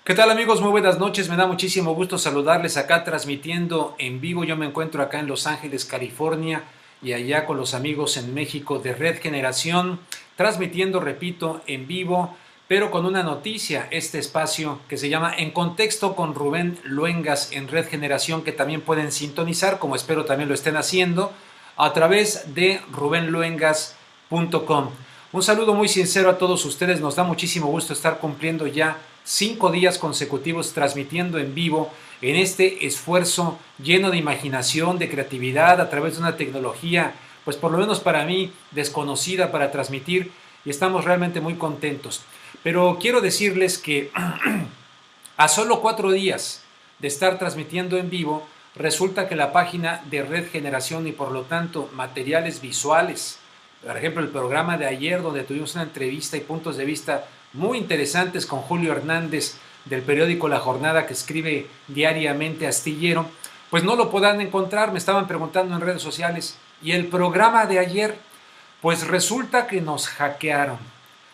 ¿Qué tal amigos? Muy buenas noches, me da muchísimo gusto saludarles acá transmitiendo en vivo. Yo me encuentro acá en Los Ángeles, California, y allá con los amigos en México de Red Generación, transmitiendo, repito, en vivo, pero con una noticia, este espacio que se llama En Contexto con Rubén Luengas en Red Generación, que también pueden sintonizar, como espero también lo estén haciendo, a través de rubenluengas.com. Un saludo muy sincero a todos ustedes, nos da muchísimo gusto estar cumpliendo ya 5 días consecutivos transmitiendo en vivo en este esfuerzo lleno de imaginación, de creatividad a través de una tecnología, pues por lo menos para mí desconocida para transmitir, y estamos realmente muy contentos. Pero quiero decirles que a solo 4 días de estar transmitiendo en vivo, resulta que la página de Red Generación y por lo tanto materiales visuales, por ejemplo el programa de ayer donde tuvimos una entrevista y puntos de vista muy interesantes con Julio Hernández del periódico La Jornada, que escribe diariamente Astillero, pues no lo podrán encontrar, me estaban preguntando en redes sociales. Y el programa de ayer, pues resulta que nos hackearon.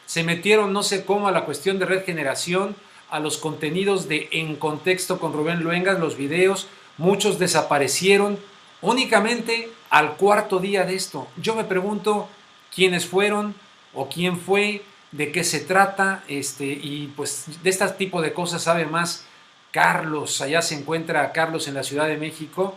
Se metieron no sé cómo a la cuestión de Red Generación, a los contenidos de En Contexto con Rubén Luengas, los videos, muchos desaparecieron únicamente al cuarto día de esto. Yo me pregunto quiénes fueron o quién fue, de qué se trata, y pues de este tipo de cosas sabe más Carlos. Allá se encuentra Carlos en la Ciudad de México.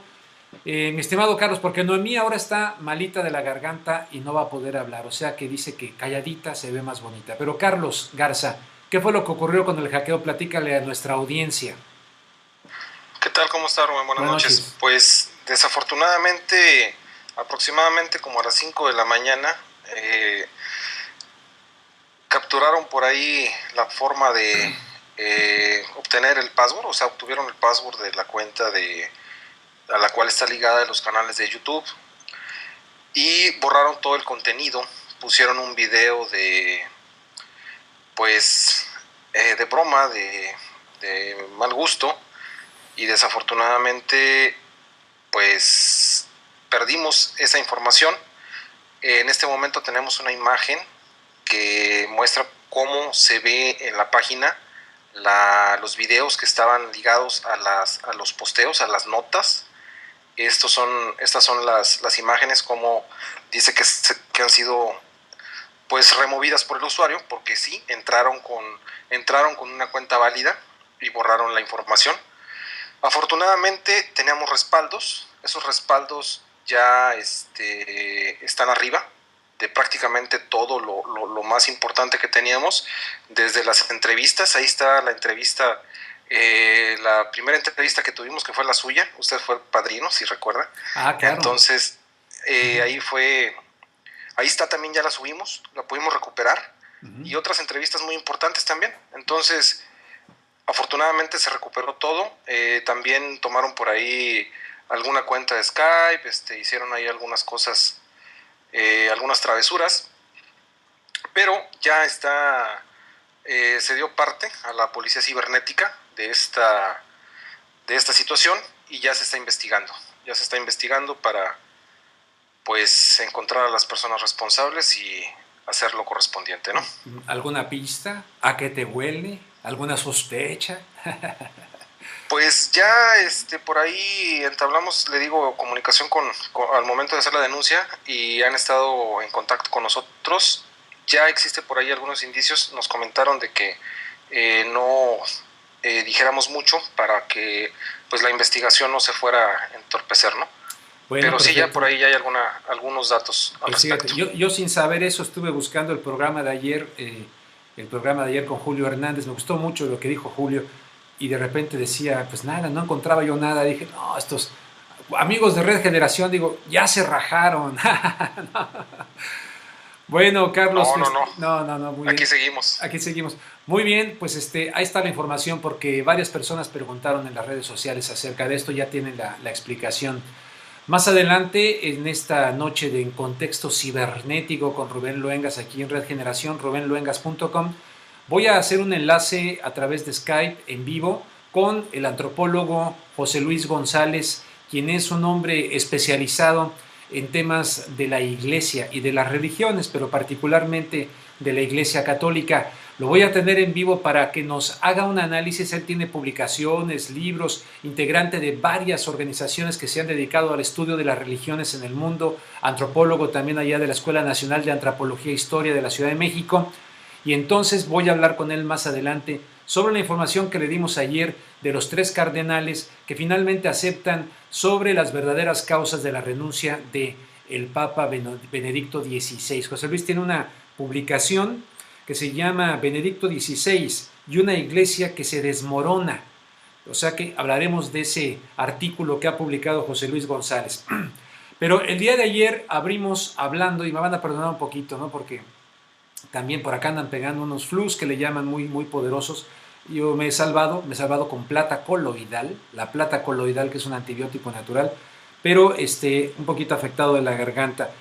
Mi estimado Carlos, porque Noemí ahora está malita de la garganta y no va a poder hablar, o sea que dice que calladita se ve más bonita. Pero Carlos Garza, ¿qué fue lo que ocurrió con el hackeo? Platícale a nuestra audiencia. ¿Qué tal? ¿Cómo está, Rubén? Buenas noches. Pues desafortunadamente, aproximadamente como a las 5 de la mañana, capturaron por ahí la forma de obtener el password, o sea, obtuvieron el password de la cuenta a la cual está ligada de los canales de YouTube, y borraron todo el contenido. Pusieron un video de broma, de mal gusto, y desafortunadamente pues perdimos esa información. En este momento tenemos una imagen que muestra cómo se ve en la página los videos que estaban ligados a los posteos, a las notas. Estas son las imágenes, como dice que han sido pues removidas por el usuario, porque sí, entraron con una cuenta válida y borraron la información. Afortunadamente teníamos respaldos, esos respaldos ya están arriba de prácticamente todo lo más importante que teníamos, desde las entrevistas. Ahí está la entrevista, la primera entrevista que tuvimos, que fue la suya, usted fue el padrino, si recuerda. Claro. Entonces, ahí está, también ya la subimos, la pudimos recuperar, y otras entrevistas muy importantes también. Entonces, afortunadamente se recuperó todo. También tomaron por ahí alguna cuenta de Skype, hicieron ahí algunas cosas, algunas travesuras, pero ya está, se dio parte a la policía cibernética de esta situación, y ya se está investigando para pues encontrar a las personas responsables y hacer lo correspondiente, ¿no? ¿Alguna pista? ¿A qué te huele? ¿Alguna sospecha? Pues ya por ahí entablamos, le digo, comunicación al momento de hacer la denuncia, y han estado en contacto con nosotros. Ya existe por ahí algunos indicios. Nos comentaron de que no dijéramos mucho para que pues la investigación no se fuera a entorpecer, ¿no? Bueno, pero perfecto. Sí, ya por ahí ya hay algunos datos al respecto. Fíjate, yo sin saber eso estuve buscando el programa de ayer con Julio Hernández. Me gustó mucho lo que dijo Julio, y de repente decía, pues nada, no encontraba yo nada. Dije, no, estos amigos de Red Generación, digo, ya se rajaron. Bueno, Carlos. No. Muy aquí bien. Aquí seguimos. Muy bien, pues ahí está la información, porque varias personas preguntaron en las redes sociales acerca de esto. Ya tienen la explicación. Más adelante, en esta noche de En Contexto Cibernético con Rubén Luengas, aquí en Red Generación, rubenluengas.com, voy a hacer un enlace a través de Skype en vivo con el antropólogo José Luis González, quien es un hombre especializado en temas de la iglesia y de las religiones, pero particularmente de la iglesia católica, Lo voy a tener en vivo para que nos haga un análisis. Él tiene publicaciones, libros, integrante de varias organizaciones que se han dedicado al estudio de las religiones en el mundo, antropólogo también allá de la Escuela Nacional de Antropología e Historia de la Ciudad de México. Y entonces voy a hablar con él más adelante sobre la información que le dimos ayer de los 3 cardenales que finalmente aceptan sobre las verdaderas causas de la renuncia del Papa Benedicto XVI. José Luis tiene una publicación que se llama Benedicto XVI y una iglesia que se desmorona. O sea que hablaremos de ese artículo que ha publicado José Luis González. Pero el día de ayer abrimos hablando, y me van a perdonar un poquito, ¿no? Porque también por acá andan pegando unos flus que le llaman muy, muy poderosos. Yo me he salvado con plata coloidal, la plata coloidal, que es un antibiótico natural, pero un poquito afectado de la garganta.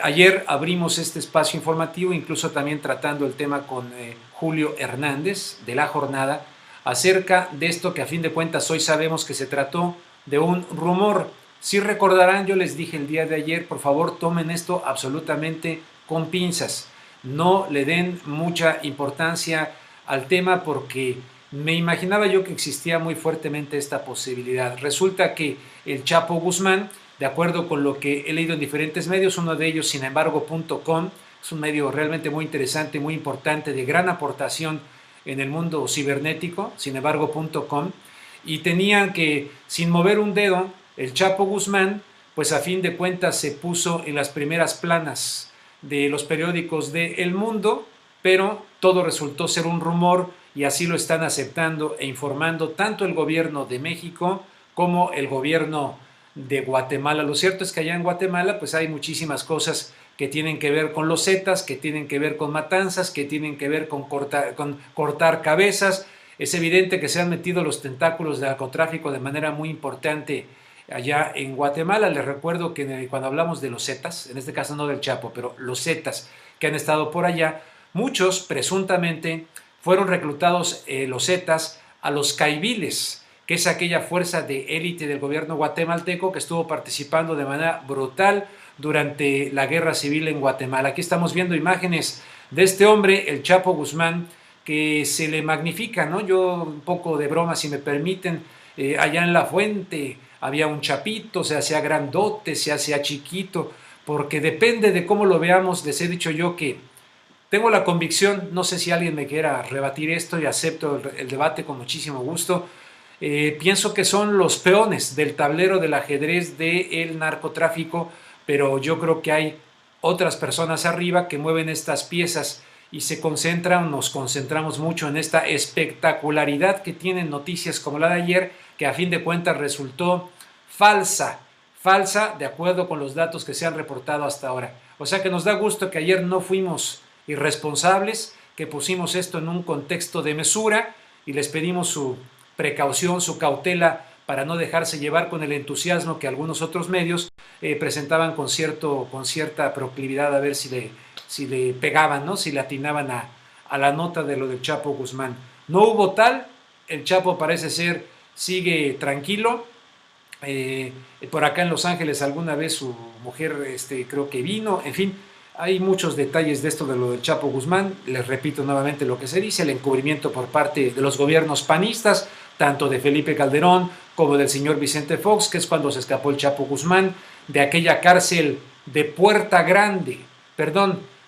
Ayer abrimos este espacio informativo, incluso también tratando el tema con Julio Hernández de La Jornada, acerca de esto que a fin de cuentas hoy sabemos que se trató de un rumor. Si recordarán, yo les dije el día de ayer, por favor tomen esto absolutamente con pinzas. No le den mucha importancia al tema porque me imaginaba yo que existía muy fuertemente esta posibilidad. Resulta que el Chapo Guzmán, de acuerdo con lo que he leído en diferentes medios, uno de ellos sinembargo.com, es un medio realmente muy interesante, muy importante, de gran aportación en el mundo cibernético, sinembargo.com, y tenían que, sin mover un dedo, el Chapo Guzmán, pues a fin de cuentas se puso en las primeras planas de los periódicos de El Mundo, pero todo resultó ser un rumor y así lo están aceptando e informando tanto el gobierno de México como el gobierno de Guatemala. Lo cierto es que allá en Guatemala pues hay muchísimas cosas que tienen que ver con los Zetas, que tienen que ver con matanzas, que tienen que ver con cortar cabezas. Es evidente que se han metido los tentáculos del narcotráfico de manera muy importante allá en Guatemala. Les recuerdo que cuando hablamos de los Zetas, en este caso no del Chapo, pero los Zetas que han estado por allá, muchos presuntamente fueron reclutados los Zetas a los Caiviles, que es aquella fuerza de élite del gobierno guatemalteco que estuvo participando de manera brutal durante la guerra civil en Guatemala. Aquí estamos viendo imágenes de este hombre, el Chapo Guzmán, que se le magnifica, ¿no? Yo, un poco de broma, si me permiten, allá en La Fuente había un chapito, se hacía grandote, se hacía chiquito, porque depende de cómo lo veamos. Les he dicho yo que tengo la convicción, no sé si alguien me quiera rebatir esto y acepto el debate con muchísimo gusto. Pienso que son los peones del tablero del ajedrez del narcotráfico, pero yo creo que hay otras personas arriba que mueven estas piezas y nos concentramos mucho en esta espectacularidad que tienen noticias como la de ayer, que a fin de cuentas resultó falsa de acuerdo con los datos que se han reportado hasta ahora. O sea que nos da gusto que ayer no fuimos irresponsables, que pusimos esto en un contexto de mesura y les pedimos su precaución, su cautela para no dejarse llevar con el entusiasmo que algunos otros medios presentaban con cierta proclividad a ver si le pegaban, ¿no? Si le atinaban a la nota de lo del Chapo Guzmán. No hubo tal, el Chapo parece ser, sigue tranquilo. Por acá en Los Ángeles alguna vez su mujer creo que vino, en fin, hay muchos detalles de esto de lo del Chapo Guzmán. Les repito nuevamente lo que se dice, el encubrimiento por parte de los gobiernos panistas, tanto de Felipe Calderón como del señor Vicente Fox, que es cuando se escapó el Chapo Guzmán de aquella cárcel de Puerta Grande,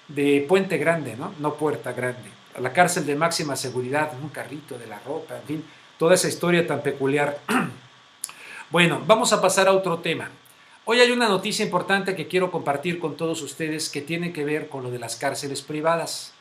de Puente Grande, no Puerta Grande, a la cárcel de máxima seguridad, un carrito de la ropa, en fin, toda esa historia tan peculiar. Bueno, vamos a pasar a otro tema. Hoy hay una noticia importante que quiero compartir con todos ustedes que tiene que ver con lo de las cárceles privadas.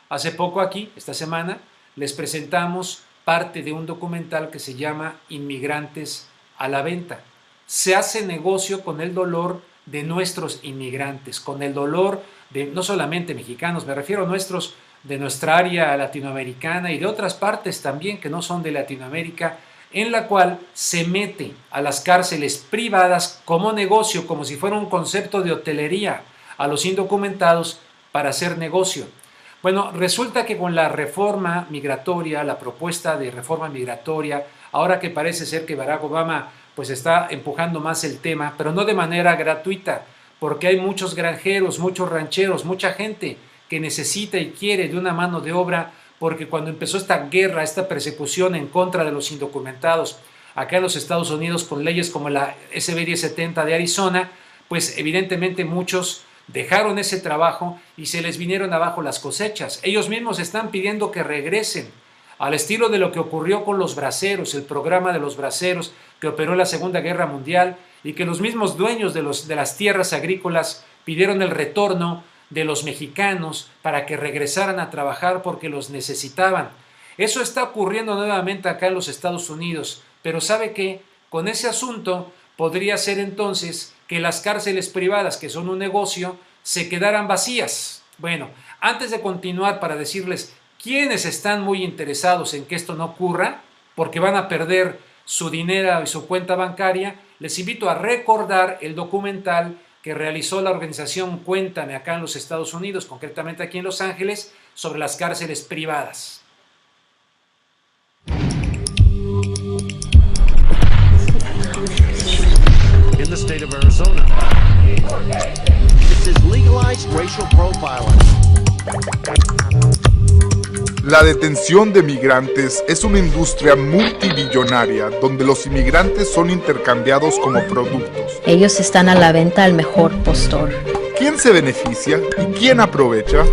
Hace poco aquí, esta semana, les presentamos parte de un documental que se llama Inmigrantes a la Venta. Se hace negocio con el dolor de nuestros inmigrantes, con el dolor de no solamente mexicanos, me refiero a nuestros de nuestra área latinoamericana y de otras partes también que no son de Latinoamérica, en la cual se mete a las cárceles privadas como negocio, como si fuera un concepto de hotelería, a los indocumentados para hacer negocio. Bueno, resulta que con la reforma migratoria, la propuesta de reforma migratoria, ahora que parece ser que Barack Obama pues está empujando más el tema, pero no de manera gratuita, porque hay muchos granjeros, muchos rancheros, mucha gente que necesita y quiere de una mano de obra porque cuando empezó esta guerra, esta persecución en contra de los indocumentados acá en los Estados Unidos con leyes como la SB 1070 de Arizona, pues evidentemente muchos dejaron ese trabajo y se les vinieron abajo las cosechas. Ellos mismos están pidiendo que regresen al estilo de lo que ocurrió con los braceros, el programa de los braceros que operó en la Segunda Guerra Mundial, y que los mismos dueños de las tierras agrícolas pidieron el retorno de los mexicanos para que regresaran a trabajar porque los necesitaban. Eso está ocurriendo nuevamente acá en los Estados Unidos, pero ¿sabe qué? Con ese asunto podría ser entonces que las cárceles privadas, que son un negocio, se quedaran vacías. Bueno, antes de continuar, para decirles quiénes están muy interesados en que esto no ocurra, porque van a perder su dinero y su cuenta bancaria, les invito a recordar el documental que realizó la organización Cuéntame acá en los Estados Unidos, concretamente aquí en Los Ángeles, sobre las cárceles privadas. In the state of Arizona, this is legalized racial profiling. La detención de migrantes es una industria multibillonaria donde los inmigrantes son intercambiados como productos. Ellos están a la venta al mejor postor. ¿Quién se beneficia y quién aprovecha?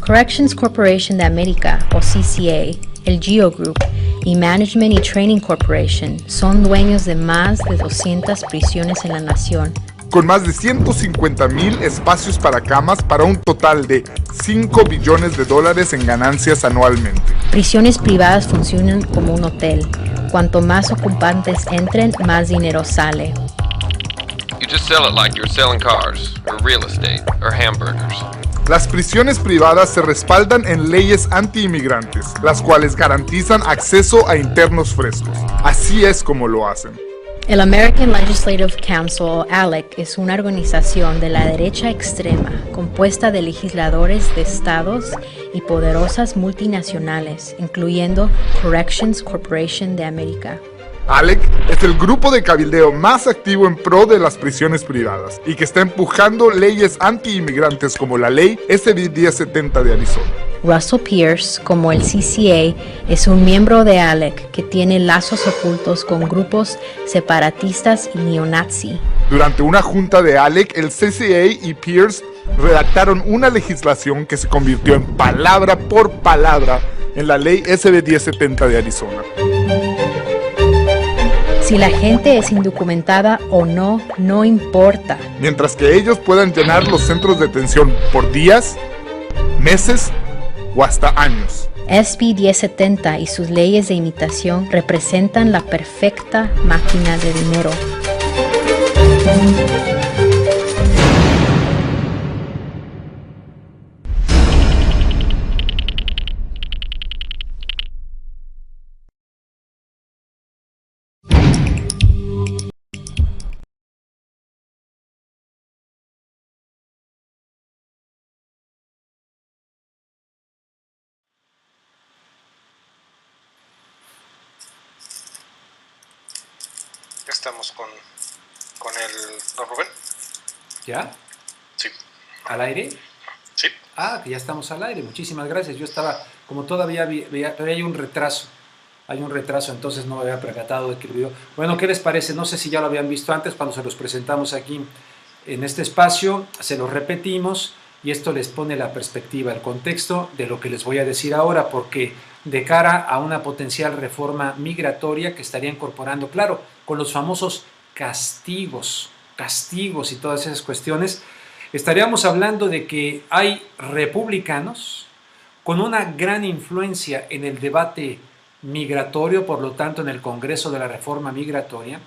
Corrections Corporation de América, o CCA, el GEO Group, y Management y Training Corporation son dueños de más de 200 prisiones en la nación. Con más de 150,000 espacios para camas para un total de $5 billones en ganancias anualmente. Prisiones privadas funcionan como un hotel. Cuanto más ocupantes entren, más dinero sale. You just sell it like you're selling cars, or real estate, or hamburgers. Las prisiones privadas se respaldan en leyes anti-inmigrantes, las cuales garantizan acceso a internos frescos. Así es como lo hacen. El American Legislative Council, ALEC, es una organización de la derecha extrema compuesta de legisladores de estados y poderosas multinacionales, incluyendo Corrections Corporation de América. ALEC es el grupo de cabildeo más activo en pro de las prisiones privadas y que está empujando leyes anti-inmigrantes como la ley SB 1070 de Arizona. Russell Pierce, como el CCA, es un miembro de ALEC que tiene lazos ocultos con grupos separatistas y neonazi. Durante una junta de ALEC, el CCA y Pierce redactaron una legislación que se convirtió en palabra por palabra en la ley SB 1070 de Arizona. Si la gente es indocumentada o no, no importa. Mientras que ellos puedan llenar los centros de detención por días, meses o hasta años. SB 1070 y sus leyes de imitación representan la perfecta máquina de dinero. Estamos con el don Rubén. ¿Ya? Sí. ¿Al aire? Sí. Ah, que ya estamos al aire. Muchísimas gracias. Yo estaba, como todavía hay un retraso. Hay un retraso, entonces no me había percatado de que el video. Bueno, ¿qué les parece? No sé si ya lo habían visto antes cuando se los presentamos aquí en este espacio. Se los repetimos y esto les pone la perspectiva, el contexto de lo que les voy a decir ahora, porque de cara a una potencial reforma migratoria que estaría incorporando, claro, con los famosos castigos y todas esas cuestiones, estaríamos hablando de que hay republicanos con una gran influencia en el debate migratorio, por lo tanto en el Congreso de la Reforma Migratoria,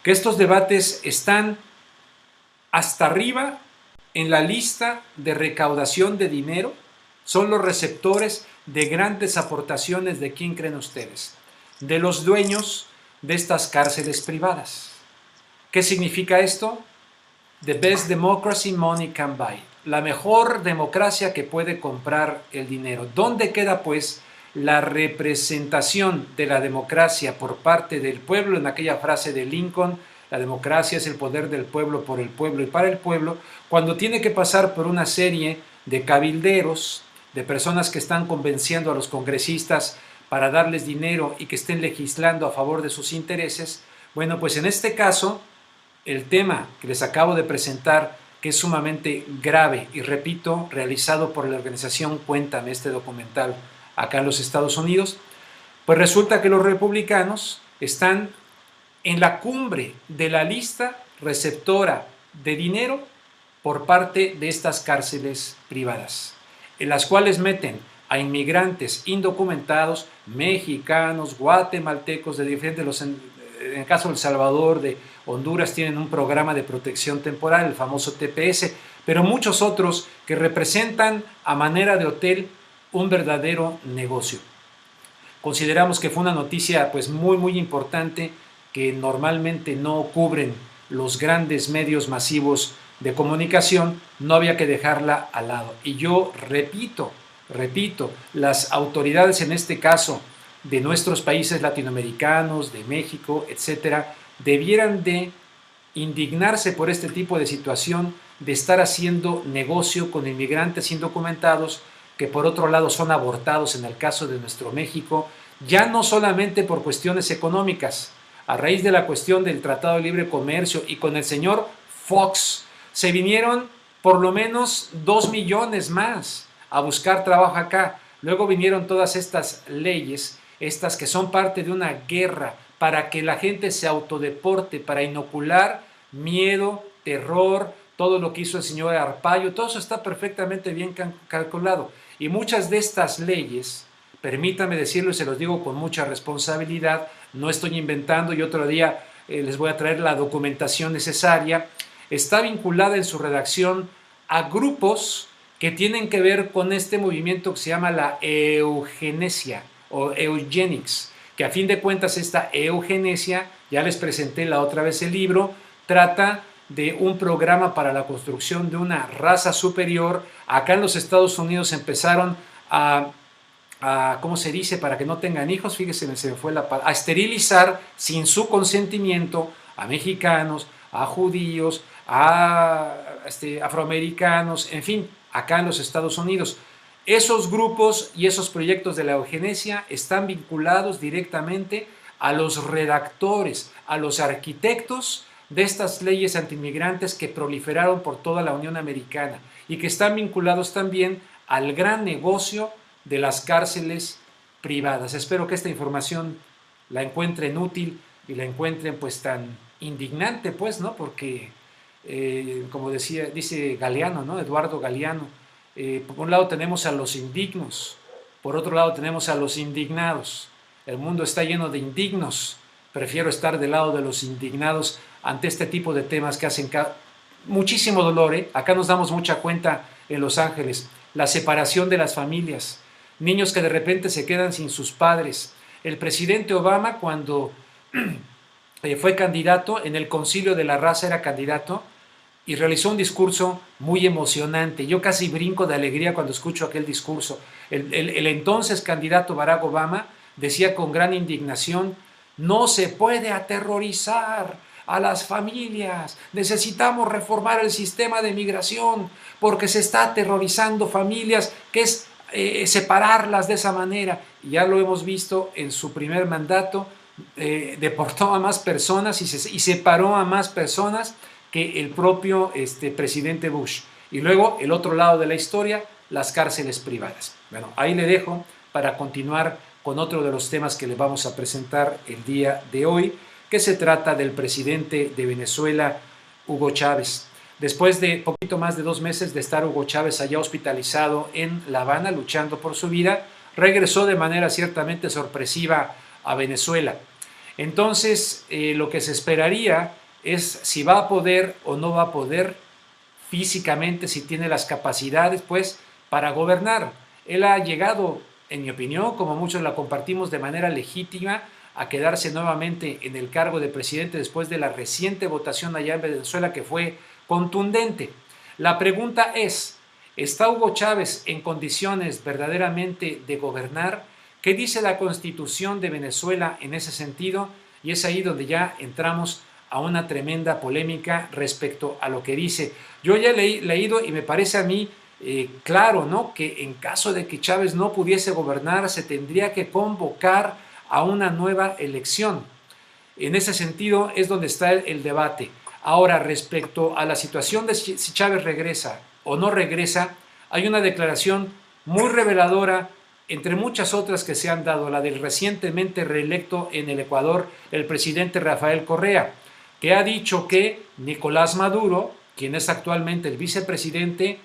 que estos debates están hasta arriba en la lista de recaudación de dinero, son los receptores de grandes aportaciones. ¿De quién creen ustedes? De los dueños de estas cárceles privadas. ¿Qué significa esto? The best democracy money can buy. La mejor democracia que puede comprar el dinero. ¿Dónde queda pues la representación de la democracia por parte del pueblo? En aquella frase de Lincoln, la democracia es el poder del pueblo por el pueblo y para el pueblo, cuando tiene que pasar por una serie de cabilderos de personas que están convenciendo a los congresistas para darles dinero y que estén legislando a favor de sus intereses. Bueno, pues en este caso, el tema que les acabo de presentar, que es sumamente grave y repito, realizado por la organización Cuéntame, este documental acá en los Estados Unidos, pues resulta que los republicanos están en la cumbre de la lista receptora de dinero por parte de estas cárceles privadas, en las cuales meten a inmigrantes indocumentados, mexicanos, guatemaltecos, de diferentes, en el caso de El Salvador, de Honduras, tienen un programa de protección temporal, el famoso TPS, pero muchos otros que representan a manera de hotel un verdadero negocio. Consideramos que fue una noticia pues muy importante que normalmente no cubren los grandes medios masivos de comunicación, no había que dejarla al lado. Y yo repito, las autoridades en este caso de nuestros países latinoamericanos, de México, etcétera, debieran de indignarse por este tipo de situación, de estar haciendo negocio con inmigrantes indocumentados que por otro lado son abortados en el caso de nuestro México, ya no solamente por cuestiones económicas, a raíz de la cuestión del Tratado de Libre Comercio y con el señor Fox, se vinieron por lo menos 2 millones más a buscar trabajo acá. Luego vinieron todas estas leyes, estas que son parte de una guerra para que la gente se autodeporte, para inocular miedo, terror, todo lo que hizo el señor Arpaio, todo eso está perfectamente bien calculado. Y muchas de estas leyes, permítame decirlo y se los digo con mucha responsabilidad, no estoy inventando y otro día les voy a traer la documentación necesaria, está vinculada en su redacción a grupos que tienen que ver con este movimiento que se llama la eugenesia o eugenics, que a fin de cuentas esta eugenesia, ya les presenté la otra vez el libro, trata de un programa para la construcción de una raza superior. Acá en los Estados Unidos empezaron a ¿cómo se dice? Para que no tengan hijos, fíjese, se me fue la palabra, a esterilizar sin su consentimiento a mexicanos, a judíos, a afroamericanos, en fin, acá en los Estados Unidos. Esos grupos y esos proyectos de la eugenesia están vinculados directamente a los redactores, a los arquitectos de estas leyes antiinmigrantes que proliferaron por toda la Unión Americana y que están vinculados también al gran negocio de las cárceles privadas. Espero que esta información la encuentren útil y la encuentren pues tan indignante, pues, ¿no? Porque, como dice Galeano, ¿no? Eduardo Galeano, por un lado tenemos a los indignos, por otro lado tenemos a los indignados. El mundo está lleno de indignos. Prefiero estar del lado de los indignados ante este tipo de temas que hacen muchísimo dolor, ¿eh? Acá nos damos mucha cuenta en Los Ángeles. La separación de las familias, niños que de repente se quedan sin sus padres. El presidente Obama, cuando fue candidato, en el Concilio de la Raza era candidato, y realizó un discurso muy emocionante. Yo casi brinco de alegría cuando escucho aquel discurso. El entonces candidato Barack Obama decía con gran indignación: no se puede aterrorizar a las familias, necesitamos reformar el sistema de migración porque se está aterrorizando familias, que es separarlas de esa manera. Y ya lo hemos visto en su primer mandato, deportó a más personas y separó a más personas que el propio presidente Bush. Y luego, el otro lado de la historia, las cárceles privadas. Bueno, ahí le dejo para continuar con otro de los temas que le vamos a presentar el día de hoy, que se trata del presidente de Venezuela, Hugo Chávez. Después de poquito más de 2 meses de estar Hugo Chávez allá hospitalizado en La Habana, luchando por su vida, regresó de manera ciertamente sorpresiva a Venezuela. Entonces, lo que se esperaría es si va a poder o no va a poder físicamente, si tiene las capacidades, pues, para gobernar. Él ha llegado, en mi opinión, como muchos la compartimos, de manera legítima, a quedarse nuevamente en el cargo de presidente después de la reciente votación allá en Venezuela, que fue contundente. La pregunta es, ¿está Hugo Chávez en condiciones verdaderamente de gobernar? ¿Qué dice la Constitución de Venezuela en ese sentido? Y es ahí donde ya entramos a una tremenda polémica respecto a lo que dice. Yo ya he leído y me parece a mí claro, ¿no?, que en caso de que Chávez no pudiese gobernar, se tendría que convocar a una nueva elección. En ese sentido es donde está el debate. Ahora, respecto a la situación de si Chávez regresa o no regresa, hay una declaración muy reveladora, entre muchas otras que se han dado, la del recientemente reelecto en el Ecuador, el presidente Rafael Correa, que ha dicho que Nicolás Maduro, quien es actualmente el vicepresidente,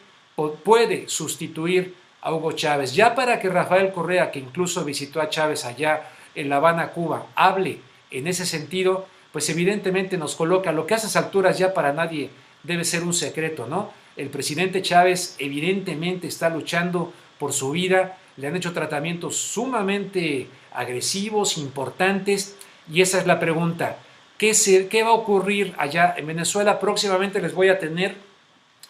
puede sustituir a Hugo Chávez. Ya para que Rafael Correa, que incluso visitó a Chávez allá en La Habana, Cuba, hable en ese sentido, pues evidentemente nos coloca, lo que a esas alturas ya para nadie debe ser un secreto, ¿no? El presidente Chávez evidentemente está luchando por su vida, le han hecho tratamientos sumamente agresivos, importantes, y esa es la pregunta. ¿Qué va a ocurrir allá en Venezuela? Próximamente les voy a tener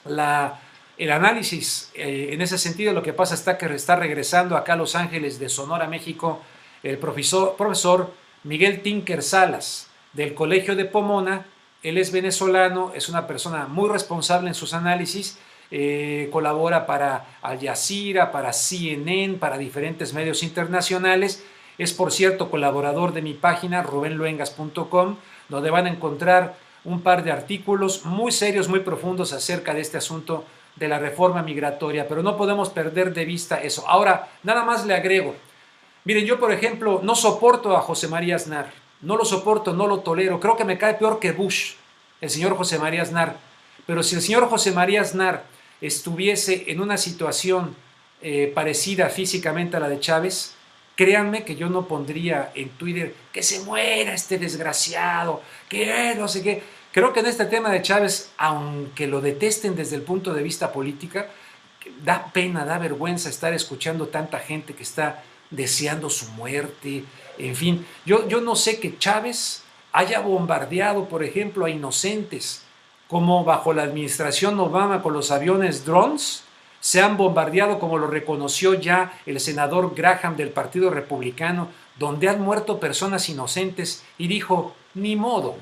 el análisis en ese sentido. Lo que pasa está que está regresando acá a Los Ángeles de Sonora, México, el profesor Miguel Tinker Salas, del Colegio de Pomona. Él es venezolano, es una persona muy responsable en sus análisis, colabora para Al Jazeera, para CNN, para diferentes medios internacionales. Es, por cierto, colaborador de mi página, rubenluengas.com, donde van a encontrar un par de artículos muy serios, muy profundos acerca de este asunto de la reforma migratoria, pero no podemos perder de vista eso. Ahora, nada más le agrego. Miren, yo, por ejemplo, no soporto a José María Aznar. No lo soporto, no lo tolero. Creo que me cae peor que Bush, el señor José María Aznar. Pero si el señor José María Aznar estuviese en una situación parecida físicamente a la de Chávez, créanme que yo no pondría en Twitter que se muera este desgraciado, que no sé qué. Creo que en este tema de Chávez, aunque lo detesten desde el punto de vista política, da pena, da vergüenza estar escuchando tanta gente que está deseando su muerte. En fin, yo no sé que Chávez haya bombardeado, por ejemplo, a inocentes, como bajo la administración Obama con los aviones drones, se han bombardeado, como lo reconoció ya el senador Graham del Partido Republicano, donde han muerto personas inocentes, y dijo, ni modo,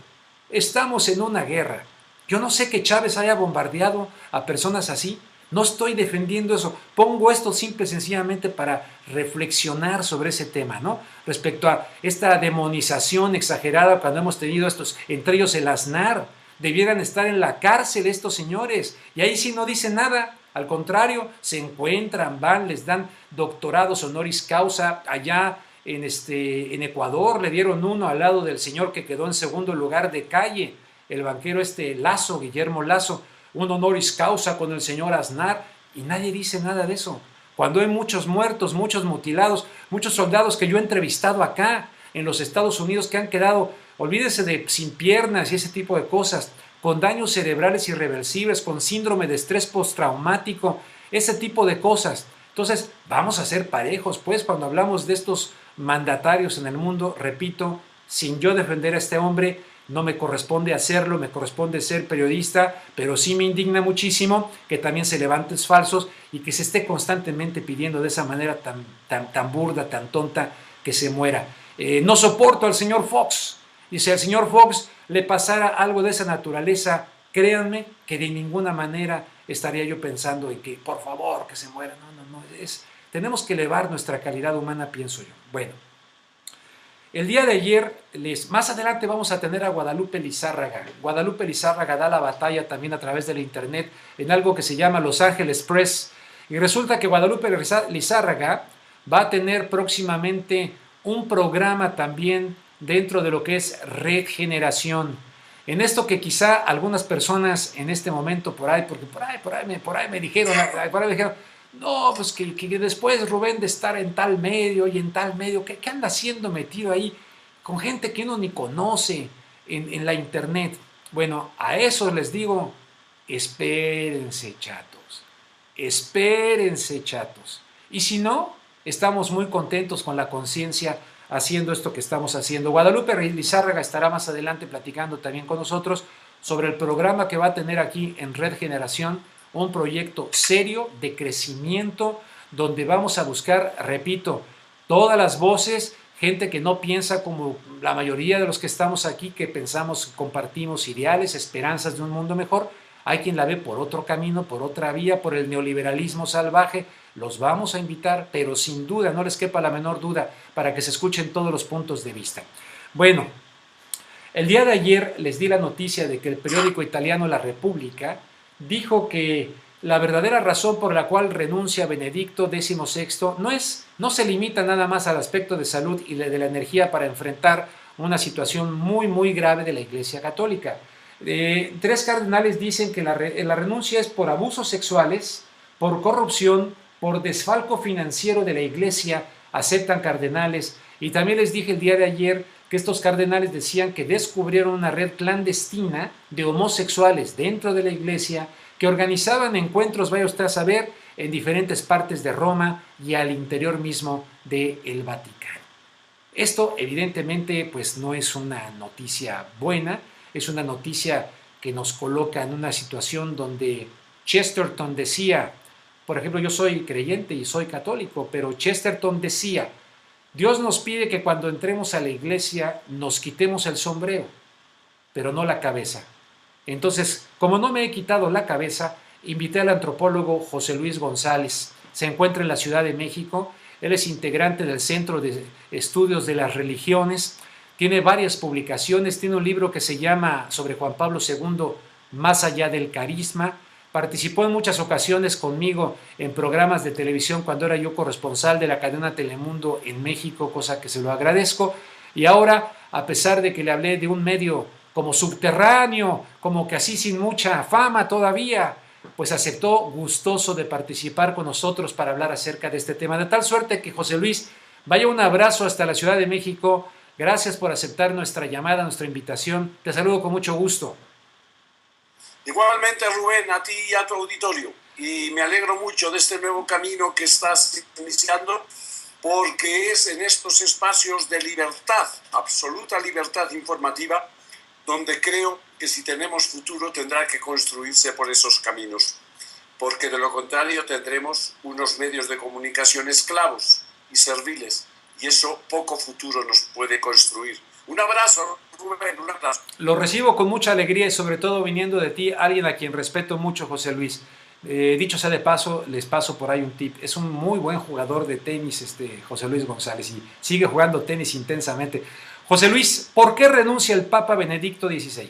estamos en una guerra. Yo no sé que Chávez haya bombardeado a personas así. No estoy defendiendo eso, pongo esto simple y sencillamente para reflexionar sobre ese tema, ¿no? Respecto a esta demonización exagerada cuando hemos tenido estos, entre ellos el Aznar, debieran estar en la cárcel estos señores, y ahí sí no dicen nada, al contrario, se encuentran, van, les dan doctorados honoris causa. Allá en Ecuador le dieron uno al lado del señor que quedó en segundo lugar de calle, el banquero Lazo, Guillermo Lazo, un honoris causa con el señor Aznar, y nadie dice nada de eso. Cuando hay muchos muertos, muchos mutilados, muchos soldados que yo he entrevistado acá en los Estados Unidos que han quedado, olvídese de sin piernas y ese tipo de cosas, con daños cerebrales irreversibles, con síndrome de estrés postraumático, ese tipo de cosas. Entonces, vamos a ser parejos, pues, cuando hablamos de estos mandatarios en el mundo. Repito, sin yo defender a este hombre, no me corresponde hacerlo, me corresponde ser periodista, pero sí me indigna muchísimo que también se levanten falsos y que se esté constantemente pidiendo de esa manera tan burda, tan tonta, que se muera. No soporto al señor Fox, y si al señor Fox le pasara algo de esa naturaleza, créanme que de ninguna manera estaría yo pensando en que, por favor, que se muera. No, tenemos que elevar nuestra calidad humana, pienso yo. Bueno. El día de ayer, más adelante vamos a tener a Guadalupe Lizárraga. Guadalupe Lizárraga da la batalla también a través del internet en algo que se llama Los Ángeles Press. Y resulta que Guadalupe Lizárraga va a tener próximamente un programa también dentro de lo que es Red Generación. En esto que quizá algunas personas en este momento por ahí me dijeron, no, pues que después Rubén de estar en tal medio y en tal medio, ¿qué anda haciendo metido ahí con gente que uno ni conoce en la internet? Bueno, a eso les digo, espérense chatos. Y si no, estamos muy contentos con la conciencia haciendo esto que estamos haciendo. Guadalupe Lizárraga estará más adelante platicando también con nosotros sobre el programa que va a tener aquí en Red Generación, un proyecto serio de crecimiento donde vamos a buscar, repito, todas las voces, gente que no piensa como la mayoría de los que estamos aquí, que pensamos, compartimos ideales, esperanzas de un mundo mejor. Hay quien la ve por otro camino, por otra vía, por el neoliberalismo salvaje. Los vamos a invitar, pero sin duda, no les quepa la menor duda, para que se escuchen todos los puntos de vista. Bueno, el día de ayer les di la noticia de que el periódico italiano La Repubblica dijo que la verdadera razón por la cual renuncia Benedicto XVI no se limita nada más al aspecto de salud y de la energía para enfrentar una situación muy, muy grave de la Iglesia Católica. 3 cardenales dicen que la renuncia es por abusos sexuales, por corrupción, por desfalco financiero de la Iglesia, aceptan cardenales. Y también les dije el día de ayer que estos cardenales decían que descubrieron una red clandestina de homosexuales dentro de la Iglesia que organizaban encuentros, vaya usted a saber, en diferentes partes de Roma y al interior mismo del Vaticano. Esto evidentemente pues no es una noticia buena, es una noticia que nos coloca en una situación donde Chesterton decía, por ejemplo, yo soy creyente y soy católico, pero Chesterton decía, Dios nos pide que cuando entremos a la iglesia nos quitemos el sombrero, pero no la cabeza. Entonces, como no me he quitado la cabeza, invité al antropólogo José Luis González. Se encuentra en la Ciudad de México. Él es integrante del Centro de Estudios de las Religiones. Tiene varias publicaciones. Tiene un libro que se llama sobre Juan Pablo II, Más allá del carisma. Participó en muchas ocasiones conmigo en programas de televisión cuando era yo corresponsal de la cadena Telemundo en México, cosa que se lo agradezco. Y ahora, a pesar de que le hablé de un medio como subterráneo, como que así sin mucha fama todavía, pues aceptó gustoso de participar con nosotros para hablar acerca de este tema. De tal suerte que, José Luis, vaya un abrazo hasta la Ciudad de México. Gracias por aceptar nuestra llamada, nuestra invitación. Te saludo con mucho gusto. Igualmente, Rubén, a ti y a tu auditorio. Y me alegro mucho de este nuevo camino que estás iniciando, porque es en estos espacios de libertad, absoluta libertad informativa, donde creo que si tenemos futuro tendrá que construirse por esos caminos, porque de lo contrario tendremos unos medios de comunicación esclavos y serviles, y eso poco futuro nos puede construir. Un abrazo, Rubén, un abrazo. Lo recibo con mucha alegría y sobre todo viniendo de ti, alguien a quien respeto mucho, José Luis. Dicho sea de paso, les paso por ahí un tip. Es un muy buen jugador de tenis, José Luis González, y sigue jugando tenis intensamente. José Luis, ¿por qué renuncia el Papa Benedicto XVI?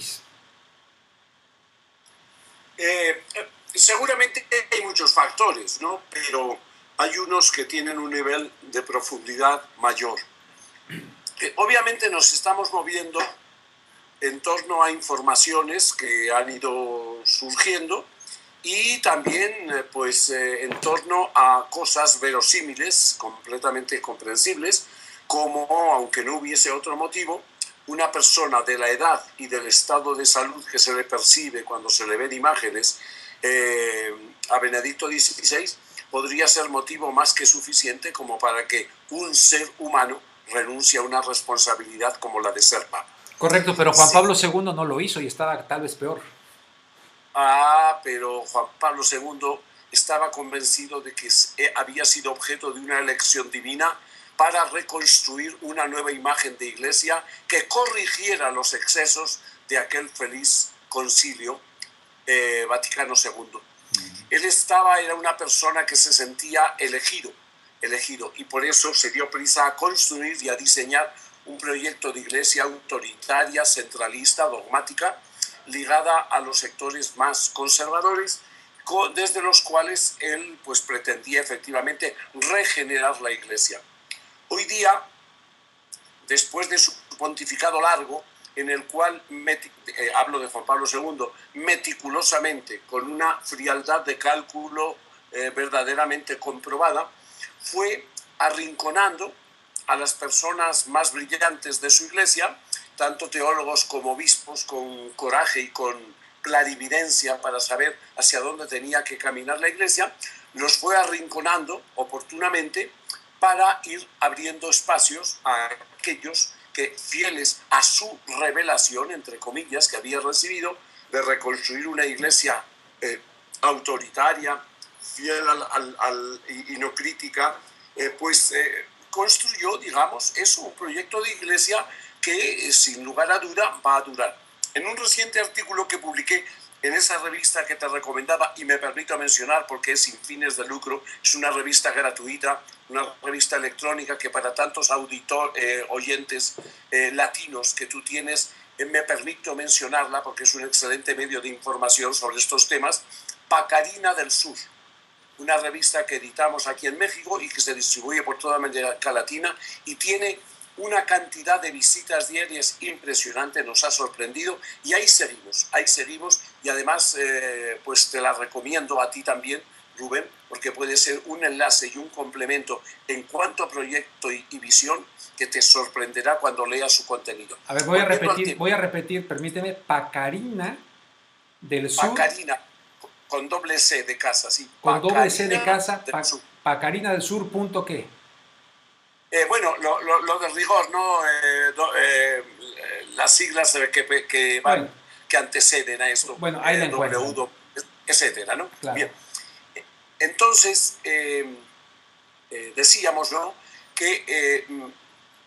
Seguramente hay muchos factores, ¿no? Pero hay unos que tienen un nivel de profundidad mayor. Obviamente nos estamos moviendo en torno a informaciones que han ido surgiendo y también en torno a cosas verosímiles, completamente comprensibles, como, aunque no hubiese otro motivo, una persona de la edad y del estado de salud que se le percibe cuando se le ven imágenes a Benedicto XVI podría ser motivo más que suficiente como para que un ser humano renuncie a una responsabilidad como la de ser papa. Correcto, pero Juan Pablo II no lo hizo y estaba tal vez peor. Pero Juan Pablo II estaba convencido de que había sido objeto de una elección divina para reconstruir una nueva imagen de iglesia que corrigiera los excesos de aquel feliz concilio Vaticano II. Él era una persona que se sentía elegido, y por eso se dio prisa a construir y a diseñar un proyecto de iglesia autoritaria, centralista, dogmática, ligada a los sectores más conservadores, desde los cuales él pretendía efectivamente regenerar la iglesia. Hoy día, después de su pontificado largo, en el cual, hablo de Juan Pablo II, meticulosamente, con una frialdad de cálculo verdaderamente comprobada, fue arrinconando a las personas más brillantes de su iglesia, tanto teólogos como obispos, con coraje y con clarividencia para saber hacia dónde tenía que caminar la iglesia, los fue arrinconando oportunamente para ir abriendo espacios a aquellos que, fieles a su revelación, entre comillas, que había recibido, de reconstruir una iglesia autoritaria, fiel y no crítica, construyó, digamos, un proyecto de iglesia que, sin lugar a duda, va a durar. En un reciente artículo que publiqué en esa revista que te recomendaba, y me permito mencionar porque es sin fines de lucro, es una revista gratuita, una revista electrónica que para tantos oyentes latinos que tú tienes, me permito mencionarla porque es un excelente medio de información sobre estos temas, Pacarina del Sur, una revista que editamos aquí en México y que se distribuye por toda América Latina y tiene una cantidad de visitas diarias impresionante, nos ha sorprendido y ahí seguimos y además pues te la recomiendo a ti también, Rubén, porque puede ser un enlace y un complemento en cuanto a proyecto y visión que te sorprenderá cuando leas su contenido. A ver, voy a repetir, permíteme, Pacarina del Sur. Pacarina, con doble C de casa, sí. Con Pacarina doble C de casa, Pacarina del Sur, punto qué. Bueno, lo de rigor, ¿no? Las siglas que anteceden a esto. Bueno, ahí la encuentro. W, etcétera, ¿no? Claro. Bien. Entonces, decíamos, ¿no? Que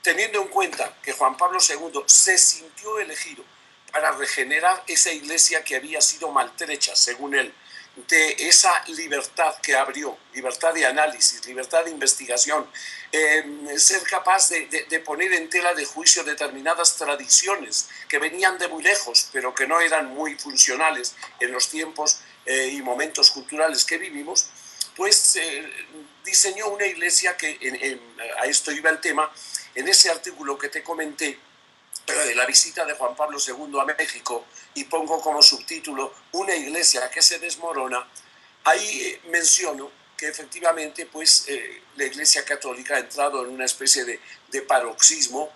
teniendo en cuenta que Juan Pablo II se sintió elegido para regenerar esa iglesia que había sido maltrecha, según él, de esa libertad que abrió, libertad de análisis, libertad de investigación, ser capaz de poner en tela de juicio determinadas tradiciones que venían de muy lejos, pero que no eran muy funcionales en los tiempos y momentos culturales que vivimos, pues diseñó una iglesia que, a esto iba el tema, en ese artículo que te comenté, de la visita de Juan Pablo II a México, y pongo como subtítulo Una iglesia que se desmorona, ahí menciono que efectivamente pues, la Iglesia Católica ha entrado en una especie de paroxismo,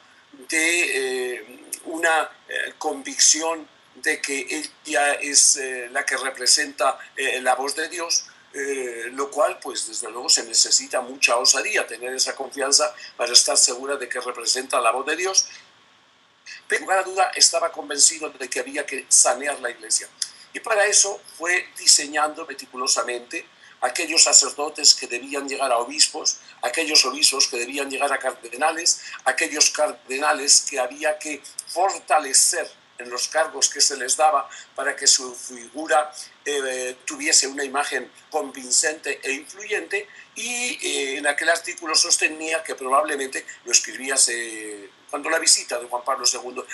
de una convicción de que ella es la que representa la voz de Dios, lo cual pues desde luego se necesita mucha osadía, tener esa confianza para estar segura de que representa la voz de Dios. Pero, sin lugar a duda, estaba convencido de que había que sanear la iglesia. Y para eso fue diseñando meticulosamente aquellos sacerdotes que debían llegar a obispos, aquellos obispos que debían llegar a cardenales, aquellos cardenales que había que fortalecer en los cargos que se les daba para que su figura tuviese una imagen convincente e influyente, y en aquel artículo sostenía que probablemente lo escribías cuando la visita de Juan Pablo II,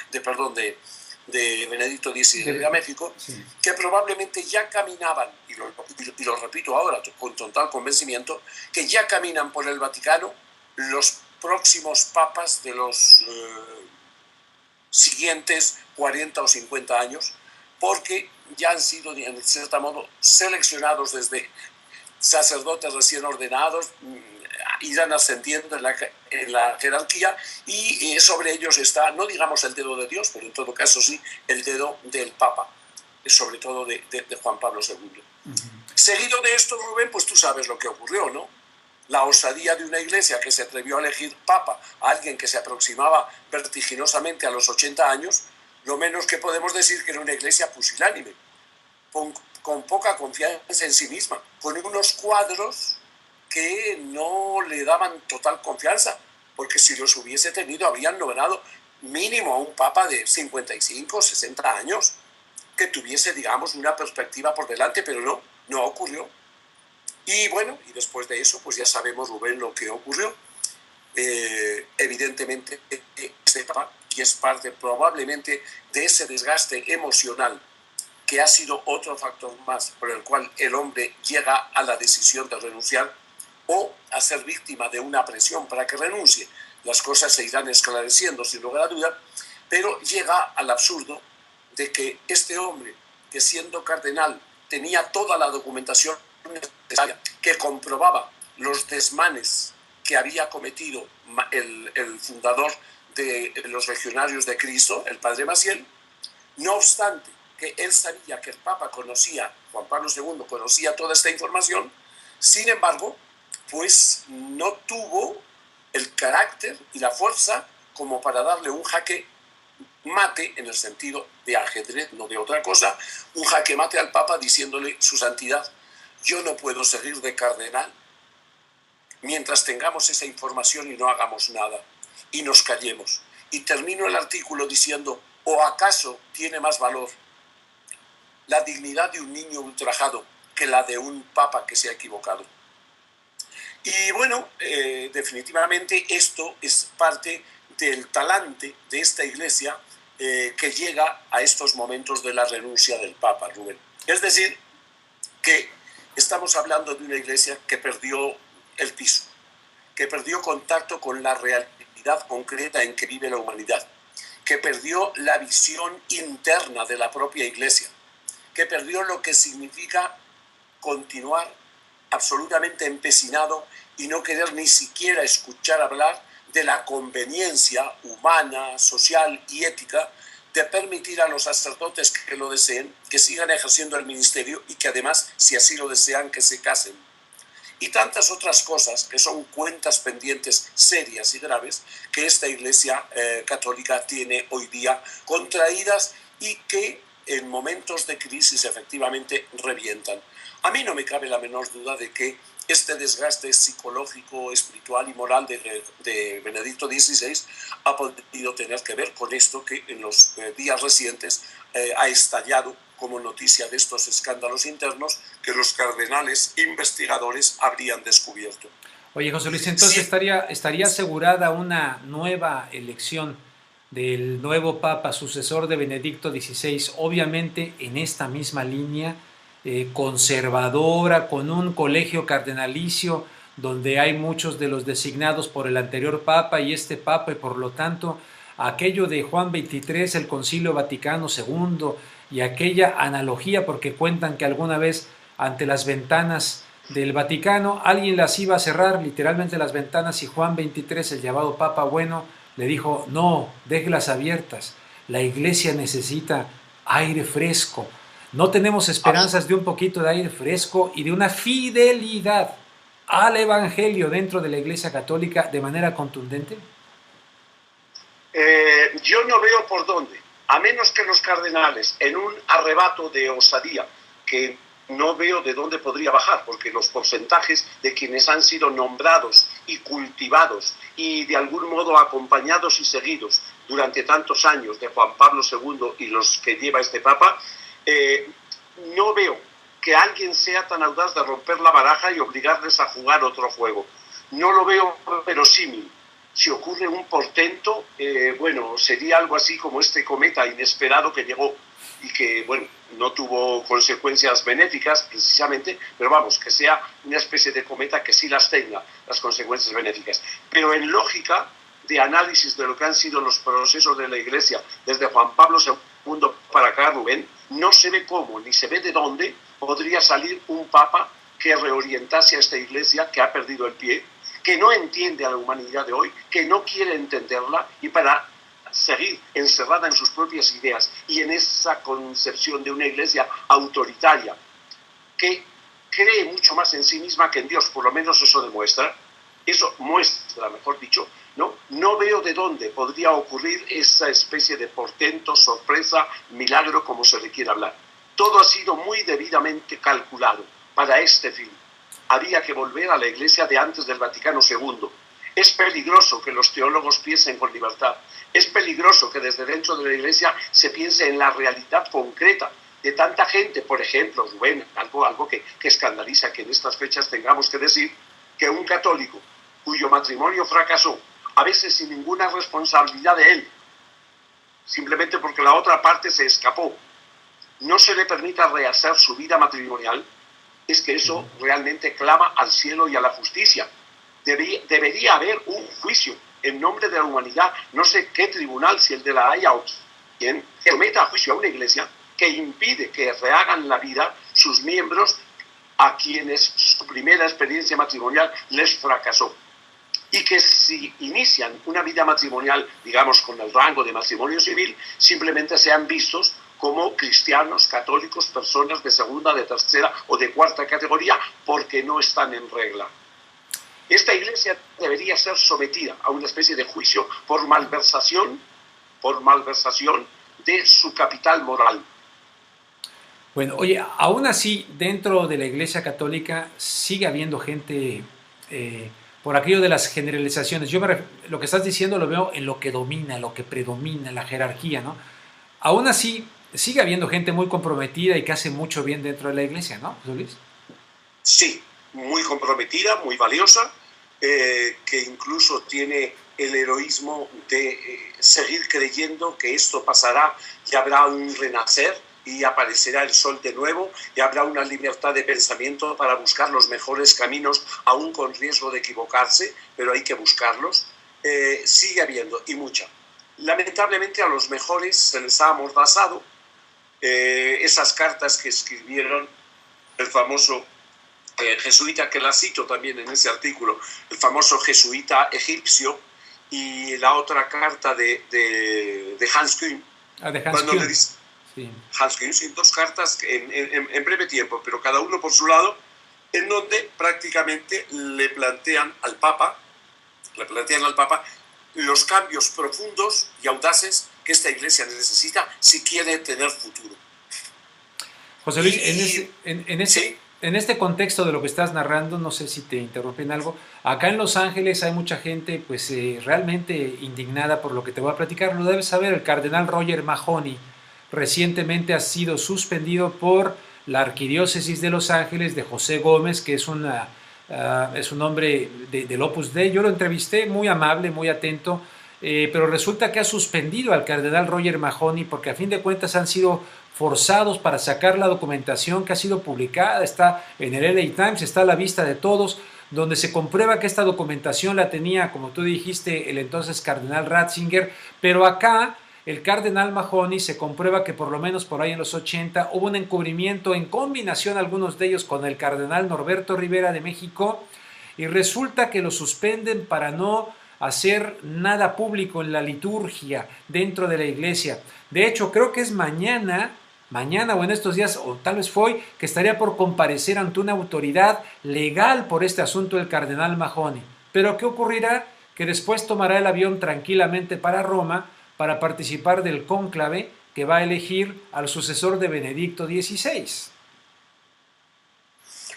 de Benedicto XVI a México, sí, que probablemente ya caminaban, y lo repito ahora con total convencimiento, que ya caminan por el Vaticano los próximos papas de los siguientes 40 o 50 años, porque ya han sido, en cierto modo, seleccionados desde sacerdotes recién ordenados, irán ascendiendo en la jerarquía, y sobre ellos está, no digamos el dedo de Dios, pero en todo caso sí, el dedo del Papa, sobre todo de Juan Pablo II. Seguido de esto, Rubén, pues tú sabes lo que ocurrió, ¿no? La osadía de una iglesia que se atrevió a elegir Papa a alguien que se aproximaba vertiginosamente a los 80 años, lo menos que podemos decir que era una iglesia pusilánime, con poca confianza en sí misma, con unos cuadros que no le daban total confianza, porque si los hubiese tenido habrían logrado mínimo a un papa de 55 o 60 años, que tuviese, digamos, una perspectiva por delante, pero no ocurrió. Y bueno, y después de eso, pues ya sabemos, Rubén, lo que ocurrió. Evidentemente, este papa, y es parte probablemente de ese desgaste emocional, que ha sido otro factor más por el cual el hombre llega a la decisión de renunciar o a ser víctima de una presión para que renuncie. Las cosas se irán esclareciendo sin lugar a duda, pero llega al absurdo de que este hombre, que siendo cardenal tenía toda la documentación necesaria, que comprobaba los desmanes que había cometido el fundador de los Legionarios de Cristo, el padre Maciel, no obstante que él sabía que el Papa conocía, Juan Pablo II conocía toda esta información, sin embargo, pues no tuvo el carácter y la fuerza como para darle un jaque mate, en el sentido de ajedrez, no de otra cosa, un jaque mate al Papa diciéndole: su santidad, yo no puedo seguir de cardenal mientras tengamos esa información y no hagamos nada, y nos callemos. Y termino el artículo diciendo: ¿o acaso tiene más valor la dignidad de un niño ultrajado que la de un papa que se ha equivocado. Y bueno, definitivamente esto es parte del talante de esta iglesia que llega a estos momentos de la renuncia del papa, Rubén. Es decir, que estamos hablando de una iglesia que perdió el piso, que perdió contacto con la realidad concreta en que vive la humanidad, que perdió la visión interna de la propia iglesia, que perdió lo que significa continuar absolutamente empecinado y no querer ni siquiera escuchar hablar de la conveniencia humana, social y ética de permitir a los sacerdotes que lo deseen que sigan ejerciendo el ministerio y que además, si así lo desean, que se casen. Y tantas otras cosas que son cuentas pendientes serias y graves que esta Iglesia católica tiene hoy día contraídas y que en momentos de crisis efectivamente revientan. A mí no me cabe la menor duda de que este desgaste psicológico, espiritual y moral de Benedicto XVI ha podido tener que ver con esto que en los días recientes ha estallado como noticia de estos escándalos internos que los cardenales investigadores habrían descubierto. Oye, José Luis, entonces Sí. estaría asegurada una nueva elección del nuevo Papa, sucesor de Benedicto XVI, obviamente en esta misma línea conservadora, con un colegio cardenalicio donde hay muchos de los designados por el anterior Papa y este Papa, y por lo tanto aquello de Juan XXIII, el Concilio Vaticano II, y aquella analogía, porque cuentan que alguna vez ante las ventanas del Vaticano alguien las iba a cerrar, literalmente las ventanas, y Juan XXIII, el llamado Papa Bueno, le dijo: no, déjelas abiertas, la iglesia necesita aire fresco. ¿No tenemos esperanzas de un poquito de aire fresco y de una fidelidad al Evangelio dentro de la Iglesia Católica de manera contundente? Yo no veo por dónde, a menos que los cardenales, en un arrebato de osadía, que no veo de dónde podría bajar, porque los porcentajes de quienes han sido nombrados y cultivados y de algún modo acompañados y seguidos durante tantos años de Juan Pablo II y los que lleva este Papa, no veo que alguien sea tan audaz de romper la baraja y obligarles a jugar otro juego. No lo veo verosímil. Si ocurre un portento, bueno, sería algo así como este cometa inesperado que llegó y que, bueno, no tuvo consecuencias benéficas precisamente, pero vamos, que sea una especie de cometa que sí las tenga, las consecuencias benéficas. Pero en lógica de análisis de lo que han sido los procesos de la Iglesia desde Juan Pablo II para acá, Rubén, no se ve cómo ni se ve de dónde podría salir un Papa que reorientase a esta Iglesia que ha perdido el pie, que no entiende a la humanidad de hoy, que no quiere entenderla, y para seguir encerrada en sus propias ideas y en esa concepción de una Iglesia autoritaria que cree mucho más en sí misma que en Dios, por lo menos eso demuestra, eso muestra, mejor dicho, no veo de dónde podría ocurrir esa especie de portento, sorpresa, milagro, como se le quiera hablar. Todo ha sido muy debidamente calculado para este fin. Había que volver a la Iglesia de antes del Vaticano II. Es peligroso que los teólogos piensen con libertad. Es peligroso que desde dentro de la Iglesia se piense en la realidad concreta de tanta gente. Por ejemplo, Rubén, algo que escandaliza que en estas fechas tengamos que decir que un católico cuyo matrimonio fracasó, a veces sin ninguna responsabilidad de él, simplemente porque la otra parte se escapó, no se le permita rehacer su vida matrimonial, es que eso realmente clama al cielo y a la justicia. Debería haber un juicio en nombre de la humanidad, no sé qué tribunal, si el de la Haya o quien, que someta a juicio a una iglesia que impide que rehagan la vida sus miembros a quienes su primera experiencia matrimonial les fracasó. Y que si inician una vida matrimonial, digamos, con el rango de matrimonio civil, simplemente sean vistos como cristianos, católicos, personas de segunda, de tercera o de cuarta categoría, porque no están en regla. Esta iglesia debería ser sometida a una especie de juicio por malversación de su capital moral. Bueno, oye, aún así, dentro de la Iglesia Católica sigue habiendo gente, por aquello de las generalizaciones. Lo que estás diciendo lo veo en lo que domina, lo que predomina, la jerarquía, ¿no? Aún así, sigue habiendo gente muy comprometida y que hace mucho bien dentro de la iglesia, ¿no, José Luis? Sí, muy comprometida, muy valiosa, que incluso tiene el heroísmo de seguir creyendo que esto pasará y habrá un renacer y aparecerá el sol de nuevo y habrá una libertad de pensamiento para buscar los mejores caminos, aún con riesgo de equivocarse, pero hay que buscarlos. Sigue habiendo, y mucha. Lamentablemente a los mejores se les ha amordazado esas cartas que escribieron el famoso jesuita, que la cito también en ese artículo, el famoso jesuita egipcio, y la otra carta de Hans Küng. De Hans Küng. Le dice, sí. Hans Küng, sí, dos cartas en breve tiempo, pero cada uno por su lado, en donde prácticamente le plantean al Papa los cambios profundos y audaces que esta iglesia necesita si quiere tener futuro. José Luis, ¿Sí? en este contexto de lo que estás narrando, no sé si te interrumpí en algo, acá en Los Ángeles hay mucha gente pues realmente indignada por lo que te voy a platicar. Lo debes saber, el cardenal Roger Mahony recientemente ha sido suspendido por la Arquidiócesis de Los Ángeles de José Gómez, que es un hombre del Opus Dei. Yo lo entrevisté, muy amable, muy atento, pero resulta que ha suspendido al cardenal Roger Mahony porque a fin de cuentas han sido forzados para sacar la documentación que ha sido publicada, está en el LA Times, está a la vista de todos, donde se comprueba que esta documentación la tenía, como tú dijiste, el entonces cardenal Ratzinger, pero acá el cardenal Mahony se comprueba que por lo menos por ahí en los 80 hubo un encubrimiento en combinación, algunos de ellos con el cardenal Norberto Rivera de México, y resulta que lo suspenden para no hacer nada público en la liturgia dentro de la iglesia. De hecho, creo que es mañana o en estos días, o tal vez fue hoy, que estaría por comparecer ante una autoridad legal por este asunto del cardenal Mahony. Pero ¿qué ocurrirá? Que después tomará el avión tranquilamente para Roma para participar del cónclave que va a elegir al sucesor de Benedicto XVI.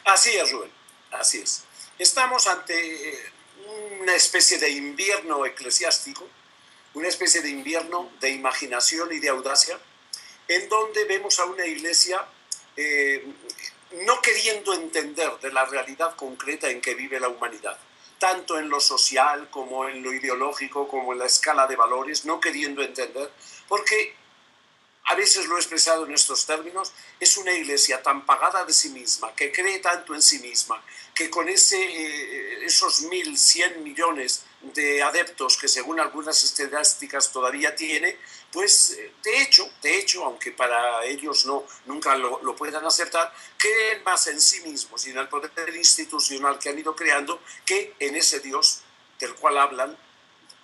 Así es, Rubén, así es. Estamos ante una especie de invierno eclesiástico, una especie de invierno de imaginación y de audacia, en donde vemos a una iglesia no queriendo entender de la realidad concreta en que vive la humanidad, tanto en lo social como en lo ideológico, como en la escala de valores, no queriendo entender, porque a veces lo he expresado en estos términos, es una iglesia tan pagada de sí misma, que cree tanto en sí misma, que con esos 1.100 millones de adeptos que según algunas estadísticas todavía tiene, pues de hecho, aunque para ellos nunca lo puedan aceptar, creen más en sí mismos y en el poder institucional que han ido creando que en ese Dios del cual hablan,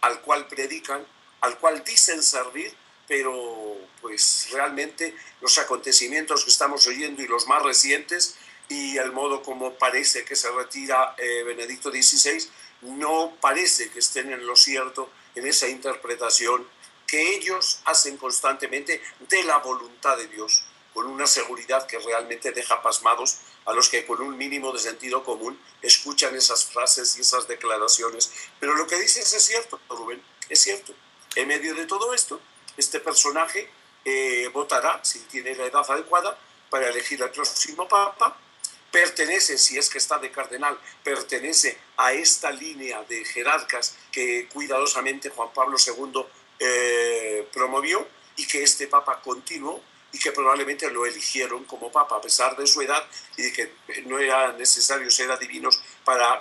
al cual predican, al cual dicen servir, pero pues realmente los acontecimientos que estamos oyendo y los más recientes y el modo como parece que se retira Benedicto XVI, no parece que estén en lo cierto en esa interpretación que ellos hacen constantemente de la voluntad de Dios, con una seguridad que realmente deja pasmados a los que con un mínimo de sentido común escuchan esas frases y esas declaraciones. Pero lo que dices es cierto, Rubén, es cierto. En medio de todo esto, este personaje votará, si tiene la edad adecuada, para elegir al próximo papa. Pertenece, si es que está de cardenal, pertenece a esta línea de jerarcas que cuidadosamente Juan Pablo II promovió y que este papa continuó y que probablemente lo eligieron como papa a pesar de su edad y de que no era necesario ser adivinos para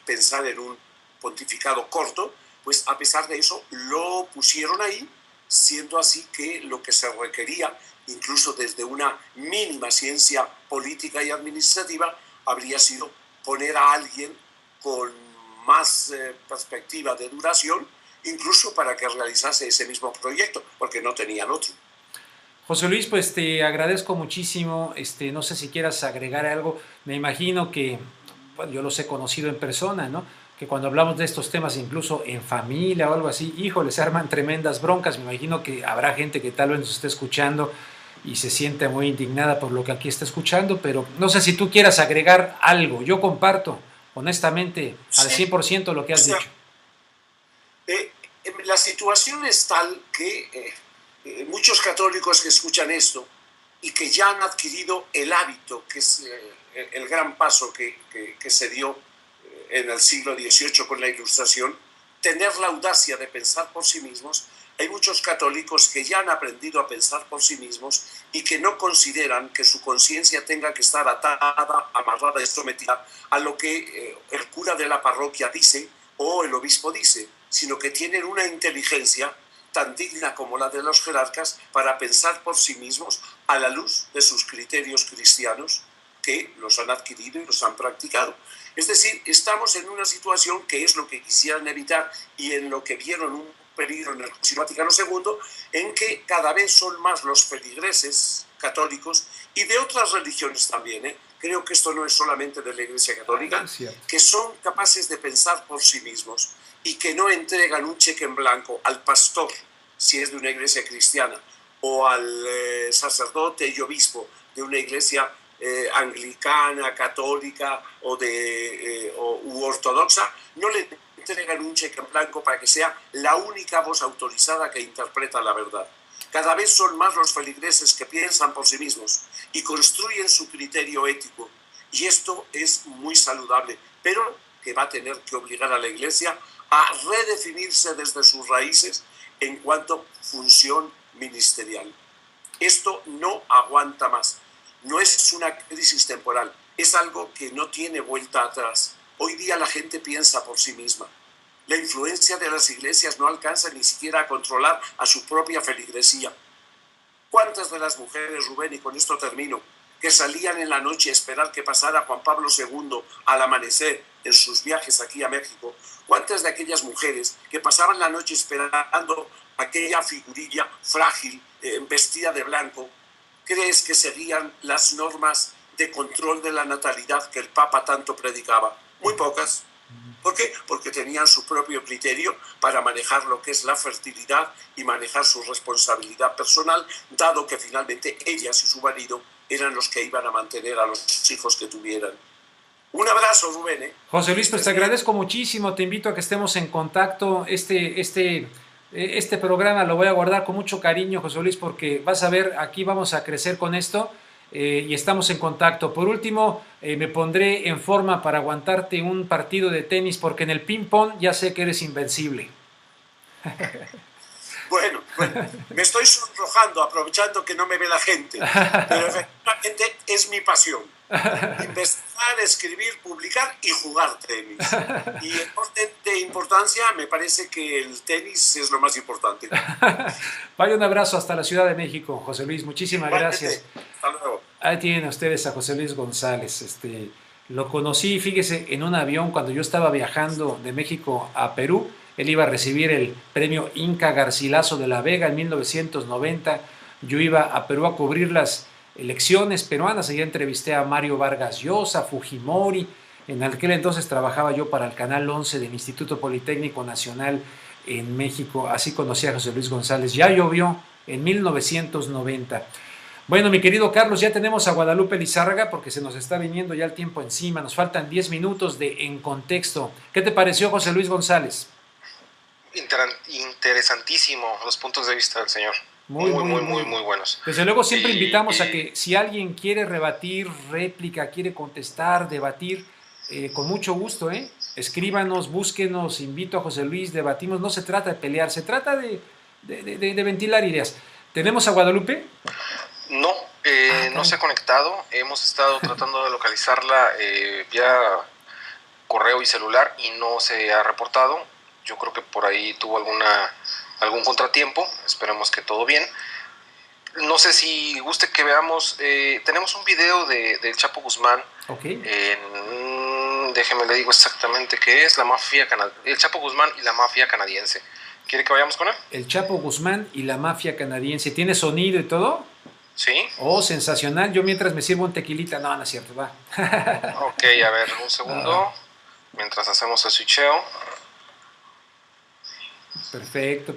pensar en un pontificado corto, pues a pesar de eso lo pusieron ahí, siendo así que lo que se requería, incluso desde una mínima ciencia política y administrativa, habría sido poner a alguien con más perspectiva de duración, incluso para que realizase ese mismo proyecto, porque no tenían otro. José Luis, pues te agradezco muchísimo, no sé si quieras agregar algo. Me imagino que, bueno, yo los he conocido en persona, ¿no? Que cuando hablamos de estos temas, incluso en familia o algo así, híjole, se arman tremendas broncas. Me imagino que habrá gente que tal vez nos esté escuchando y se siente muy indignada por lo que aquí está escuchando, pero no sé si tú quieras agregar algo. Yo comparto, honestamente, al 100% lo que has dicho. La situación es tal que muchos católicos que escuchan esto y que ya han adquirido el hábito, que es el gran paso que se dio en el siglo XVIII con la Ilustración, tener la audacia de pensar por sí mismos. Hay muchos católicos que ya han aprendido a pensar por sí mismos y que no consideran que su conciencia tenga que estar atada, amarrada y sometida a lo que el cura de la parroquia dice o el obispo dice, sino que tienen una inteligencia tan digna como la de los jerarcas para pensar por sí mismos a la luz de sus criterios cristianos que los han adquirido y los han practicado. Es decir, estamos en una situación que es lo que quisieran evitar y en lo que vieron un peligro en el Concilio Vaticano II, en que cada vez son más los feligreses católicos y de otras religiones también, creo que esto no es solamente de la Iglesia Católica, que son capaces de pensar por sí mismos y que no entregan un cheque en blanco al pastor, si es de una iglesia cristiana, o al sacerdote y obispo de una iglesia anglicana, católica u ortodoxa, no le entregan un cheque en blanco para que sea la única voz autorizada que interpreta la verdad. Cada vez son más los feligreses que piensan por sí mismos y construyen su criterio ético. Y esto es muy saludable, pero que va a tener que obligar a la Iglesia a redefinirse desde sus raíces en cuanto a función ministerial. Esto no aguanta más. No es una crisis temporal, es algo que no tiene vuelta atrás. Hoy día la gente piensa por sí misma. La influencia de las iglesias no alcanza ni siquiera a controlar a su propia feligresía. ¿Cuántas de las mujeres, Rubén, y con esto termino, que salían en la noche a esperar que pasara Juan Pablo II al amanecer en sus viajes aquí a México? ¿Cuántas de aquellas mujeres que pasaban la noche esperando aquella figurilla frágil, vestida de blanco, crees que seguían las normas de control de la natalidad que el Papa tanto predicaba? Muy pocas. ¿Por qué? Porque tenían su propio criterio para manejar lo que es la fertilidad y manejar su responsabilidad personal, dado que finalmente ellas y su marido eran los que iban a mantener a los hijos que tuvieran. Un abrazo, Rubén. José Luis, pues te agradezco muchísimo, te invito a que estemos en contacto. Este programa lo voy a guardar con mucho cariño, José Luis, porque vas a ver, aquí vamos a crecer con esto. Y estamos en contacto. Por último, me pondré en forma para aguantarte un partido de tenis, porque en el ping-pong ya sé que eres invencible. Bueno, me estoy sonrojando aprovechando que no me ve la gente, pero efectivamente es mi pasión. Investigar, escribir, publicar y jugar tenis. Y en orden de importancia me parece que el tenis es lo más importante. Vaya, un abrazo hasta la Ciudad de México, José Luis, muchísimas gracias. Hasta luego. Ahí tienen ustedes a José Luis González. Lo conocí, fíjese, en un avión cuando yo estaba viajando de México a Perú. Él iba a recibir el premio Inca Garcilaso de la Vega en 1990. Yo iba a Perú a cubrir las elecciones peruanas. Allá entrevisté a Mario Vargas Llosa, Fujimori. En aquel entonces trabajaba yo para el Canal 11 del Instituto Politécnico Nacional en México. Así conocí a José Luis González. Ya llovió en 1990. Bueno, mi querido Carlos, ya tenemos a Guadalupe Lizárraga porque se nos está viniendo ya el tiempo encima. Nos faltan 10 minutos de En Contexto. ¿Qué te pareció, José Luis González? Interesantísimo los puntos de vista del señor. Muy buenos. Desde luego siempre invitamos a que si alguien quiere rebatir, réplica, quiere contestar, debatir, con mucho gusto, escríbanos, búsquenos, invito a José Luis, debatimos. No se trata de pelear, se trata de ventilar ideas. ¿Tenemos a Guadalupe? No, no se ha conectado. Hemos estado tratando de localizarla vía correo y celular y no se ha reportado. Yo creo que por ahí tuvo algún contratiempo. Esperemos que todo bien. No sé si guste que veamos. Tenemos un video del Chapo Guzmán. Okay. Déjeme le digo exactamente qué es. El Chapo Guzmán y la mafia canadiense. ¿Quiere que vayamos con él? El Chapo Guzmán y la mafia canadiense. ¿Tiene sonido y todo? Sí. Oh, sensacional. Yo mientras me sirvo un tequilita. No es cierto, va. Ok, a ver, un segundo. Mientras hacemos el switcheo. Perfecto.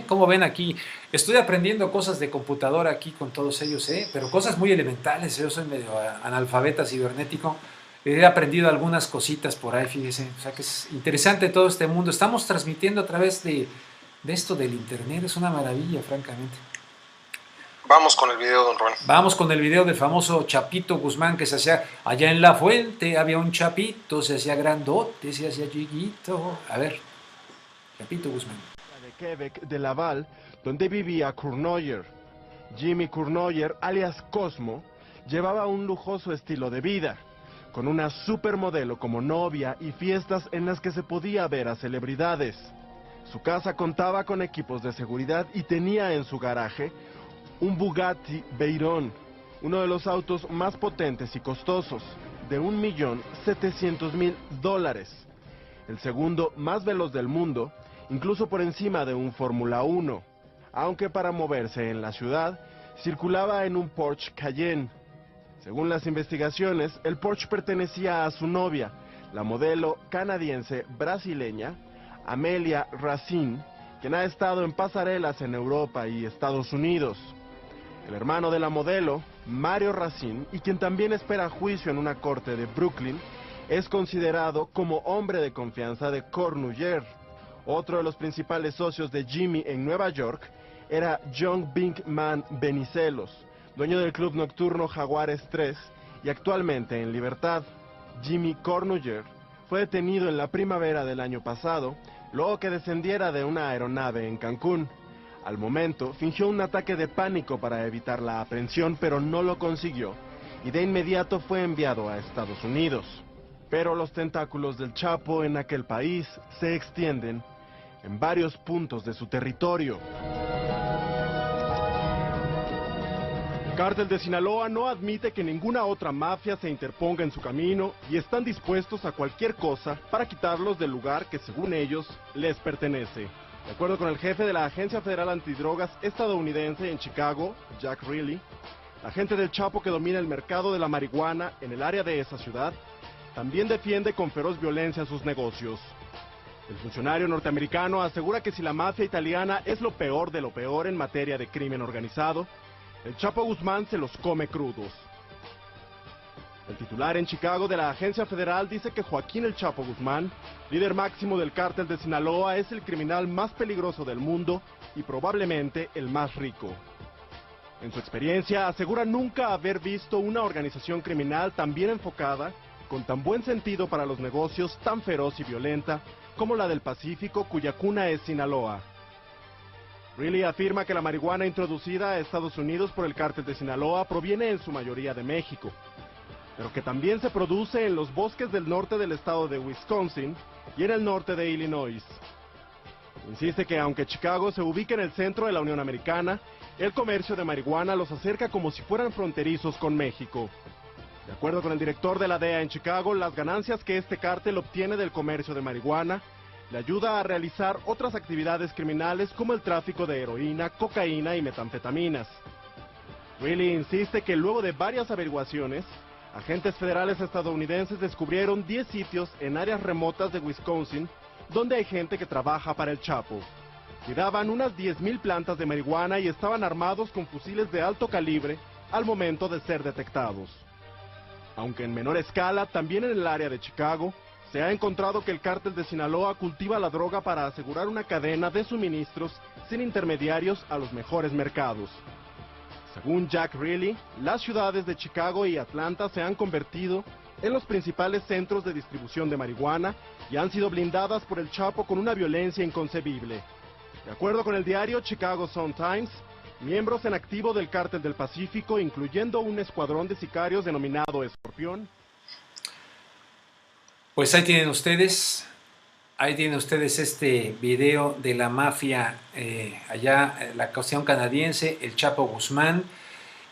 Como ven aquí, estoy aprendiendo cosas de computadora aquí con todos ellos, pero cosas muy elementales. Yo soy medio analfabeta cibernético. He aprendido algunas cositas por ahí, fíjese. O sea que es interesante todo este mundo. Estamos transmitiendo a través de de esto del internet, es una maravilla, francamente. Vamos con el video, don Ron. Vamos con el video del famoso Chapito Guzmán, que se hacía allá en La Fuente, había un chapito, se hacía grandote, se hacía chiquito. A ver, Chapito Guzmán. De Quebec, de Laval, donde vivía Cournoyer. Jimmy Cournoyer, alias Cosmo, llevaba un lujoso estilo de vida, con una supermodelo como novia y fiestas en las que se podía ver a celebridades. Su casa contaba con equipos de seguridad y tenía en su garaje un Bugatti Veyron, uno de los autos más potentes y costosos, de $1.700.000. El segundo más veloz del mundo, incluso por encima de un Fórmula 1, aunque para moverse en la ciudad, circulaba en un Porsche Cayenne. Según las investigaciones, el Porsche pertenecía a su novia, la modelo canadiense-brasileña Amelia Racine, quien ha estado en pasarelas en Europa y Estados Unidos. El hermano de la modelo, Mario Racine, y quien también espera juicio en una corte de Brooklyn, es considerado como hombre de confianza de Cournoyer. Otro de los principales socios de Jimmy en Nueva York era John Binkman Benicelos, dueño del club nocturno Jaguares 3 y actualmente en libertad. Jimmy Cournoyer fue detenido en la primavera del año pasado, luego que descendiera de una aeronave en Cancún. Al momento, fingió un ataque de pánico para evitar la aprehensión, pero no lo consiguió, y de inmediato fue enviado a Estados Unidos. Pero los tentáculos del Chapo en aquel país se extienden en varios puntos de su territorio. El cártel de Sinaloa no admite que ninguna otra mafia se interponga en su camino y están dispuestos a cualquier cosa para quitarlos del lugar que, según ellos, les pertenece. De acuerdo con el jefe de la Agencia Federal Antidrogas estadounidense en Chicago, Jack Reilly, la gente del Chapo que domina el mercado de la marihuana en el área de esa ciudad también defiende con feroz violencia sus negocios. El funcionario norteamericano asegura que si la mafia italiana es lo peor de lo peor en materia de crimen organizado, el Chapo Guzmán se los come crudos. El titular en Chicago de la agencia federal dice que Joaquín El Chapo Guzmán, líder máximo del cártel de Sinaloa, es el criminal más peligroso del mundo y probablemente el más rico. En su experiencia, asegura nunca haber visto una organización criminal tan bien enfocada, con tan buen sentido para los negocios, tan feroz y violenta como la del Pacífico, cuya cuna es Sinaloa. Reilly afirma que la marihuana introducida a Estados Unidos por el cártel de Sinaloa proviene en su mayoría de México, pero que también se produce en los bosques del norte del estado de Wisconsin y en el norte de Illinois. Insiste que aunque Chicago se ubica en el centro de la Unión Americana, el comercio de marihuana los acerca como si fueran fronterizos con México. De acuerdo con el director de la DEA en Chicago, las ganancias que este cártel obtiene del comercio de marihuana le ayuda a realizar otras actividades criminales como el tráfico de heroína, cocaína y metanfetaminas. Reilly insiste que luego de varias averiguaciones, agentes federales estadounidenses descubrieron 10 sitios en áreas remotas de Wisconsin donde hay gente que trabaja para el Chapo. Cuidaban unas 10,000 plantas de marihuana y estaban armados con fusiles de alto calibre al momento de ser detectados. Aunque en menor escala, también en el área de Chicago, se ha encontrado que el cártel de Sinaloa cultiva la droga para asegurar una cadena de suministros sin intermediarios a los mejores mercados. Según Jack Reilly, las ciudades de Chicago y Atlanta se han convertido en los principales centros de distribución de marihuana y han sido blindadas por el Chapo con una violencia inconcebible. De acuerdo con el diario Chicago Sun-Times, miembros en activo del cártel del Pacífico, incluyendo un escuadrón de sicarios denominado Escorpión. Pues ahí tienen ustedes este video de la mafia allá, la cuestión canadiense, el Chapo Guzmán.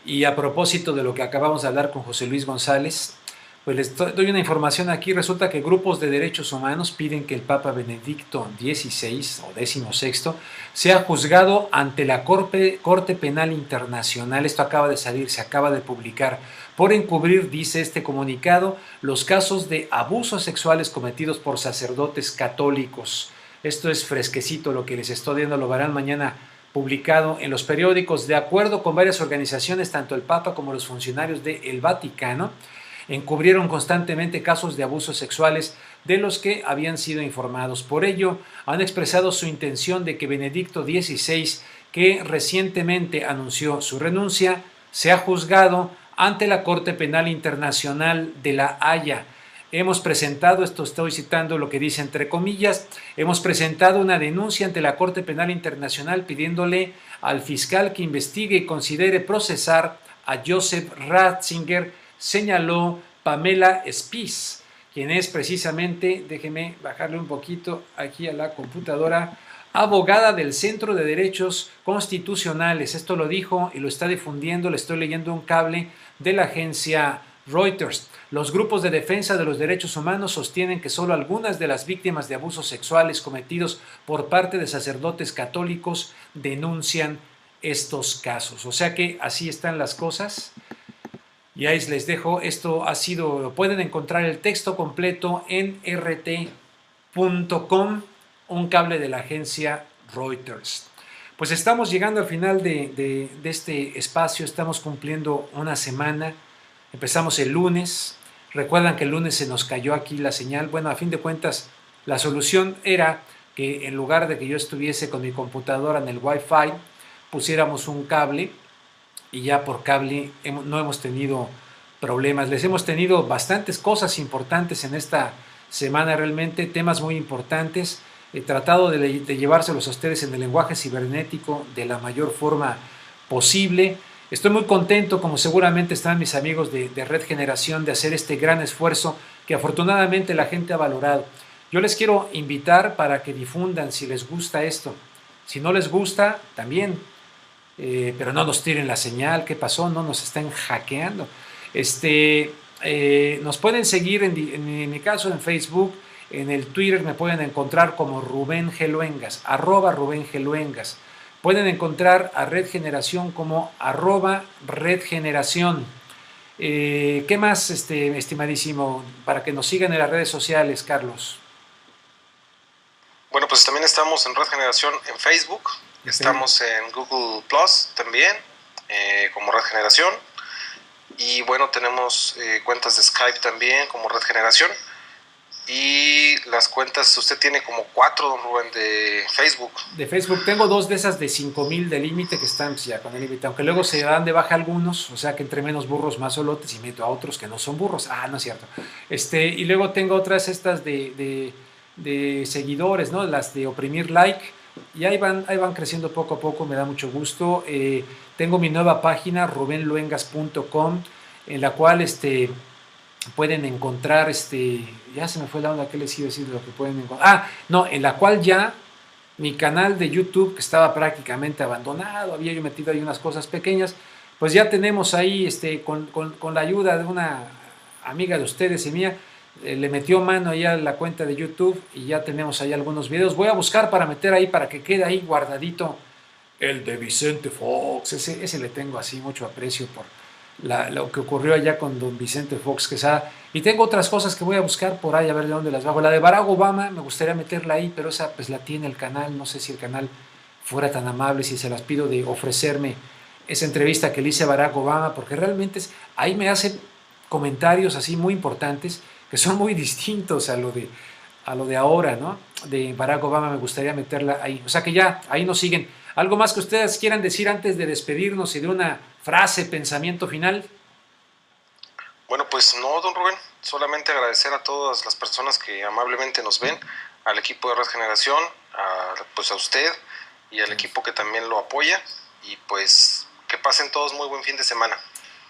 Y a propósito de lo que acabamos de hablar con José Luis González, pues les doy una información aquí. Resulta que grupos de derechos humanos piden que el Papa Benedicto XVI o XVI sea juzgado ante la Corte Penal Internacional. Esto acaba de salir, se acaba de publicar, por encubrir, dice este comunicado, los casos de abusos sexuales cometidos por sacerdotes católicos. Esto es fresquecito lo que les estoy dando, lo verán mañana publicado en los periódicos. De acuerdo con varias organizaciones, tanto el Papa como los funcionarios del Vaticano encubrieron constantemente casos de abusos sexuales de los que habían sido informados. Por ello, han expresado su intención de que Benedicto XVI, que recientemente anunció su renuncia, sea juzgado ante la Corte Penal Internacional de La Haya. Hemos presentado, esto estoy citando lo que dice entre comillas, hemos presentado una denuncia ante la Corte Penal Internacional pidiéndole al fiscal que investigue y considere procesar a Joseph Ratzinger, señaló Pamela Spies, quien es precisamente, déjeme bajarle un poquito aquí a la computadora, abogada del Centro de Derechos Constitucionales. Esto lo dijo y lo está difundiendo, le estoy leyendo un cable de la agencia Reuters. Los grupos de defensa de los derechos humanos sostienen que solo algunas de las víctimas de abusos sexuales cometidos por parte de sacerdotes católicos denuncian estos casos. O sea que así están las cosas. Y ahí les dejo, esto ha sido, pueden encontrar el texto completo en rt.com, un cable de la agencia Reuters. Pues estamos llegando al final de este espacio, estamos cumpliendo una semana, empezamos el lunes, recuerdan que el lunes se nos cayó aquí la señal, bueno, a fin de cuentas la solución era que en lugar de que yo estuviese con mi computadora en el Wi-Fi, pusiéramos un cable y ya por cable no hemos tenido problemas. Les hemos tenido bastantes cosas importantes en esta semana, realmente temas muy importantes. He tratado de llevárselos a ustedes en el lenguaje cibernético de la mayor forma posible. Estoy muy contento, como seguramente están mis amigos de Red Generación, de hacer este gran esfuerzo que afortunadamente la gente ha valorado. Yo les quiero invitar para que difundan si les gusta esto. Si no les gusta, también. Pero no nos tiren la señal. ¿Qué pasó? No nos están hackeando. Nos pueden seguir en mi caso en Facebook, en el Twitter me pueden encontrar como Rubén Geluengas, @Rubén Geluengas. Pueden encontrar a Red Generación como @RedGeneración. ¿Qué más, estimadísimo, para que nos sigan en las redes sociales, Carlos? Bueno, pues también estamos en Red Generación en Facebook, estamos en Google Plus también, como Red Generación, y bueno, tenemos cuentas de Skype también como Red Generación, y las cuentas, usted tiene como 4, don Rubén, de Facebook. De Facebook, tengo 2 de esas de 5,000 de límite que están ya con el límite, aunque luego se dan de baja algunos, o sea que entre menos burros más solotes y meto a otros que no son burros. No es cierto. Y luego tengo otras estas de seguidores, ¿no? Las de oprimir like, y ahí van creciendo poco a poco, me da mucho gusto. Tengo mi nueva página, rubenluengas.com, en la cual pueden encontrar, ya se me fue la onda que les iba a decir de lo que pueden encontrar. En la cual ya mi canal de YouTube, que estaba prácticamente abandonado, había yo metido ahí unas cosas pequeñas, pues ya tenemos ahí, con la ayuda de una amiga de ustedes y mía, le metió mano allá a la cuenta de YouTube y ya tenemos ahí algunos videos. Voy a buscar para meter ahí, para que quede ahí guardadito el de Vicente Fox. Ese le tengo así mucho aprecio por lo que ocurrió allá con don Vicente Fox Quesada. Y tengo otras cosas que voy a buscar por ahí, a ver de dónde las bajo. La de Barack Obama me gustaría meterla ahí, pero esa pues la tiene el canal. No sé si el canal fuera tan amable, si se las pido de ofrecerme esa entrevista que le hice a Barack Obama, porque realmente ahí me hacen comentarios así muy importantes que son muy distintos a lo de ahora, ¿no? De Barack Obama me gustaría meterla ahí. O sea que ya, ahí nos siguen. ¿Algo más que ustedes quieran decir antes de despedirnos y de una frase, pensamiento final? Bueno, pues no, don Rubén, solamente agradecer a todas las personas que amablemente nos ven, al equipo de Red Generación, pues a usted y al equipo que también lo apoya, y pues que pasen todos muy buen fin de semana.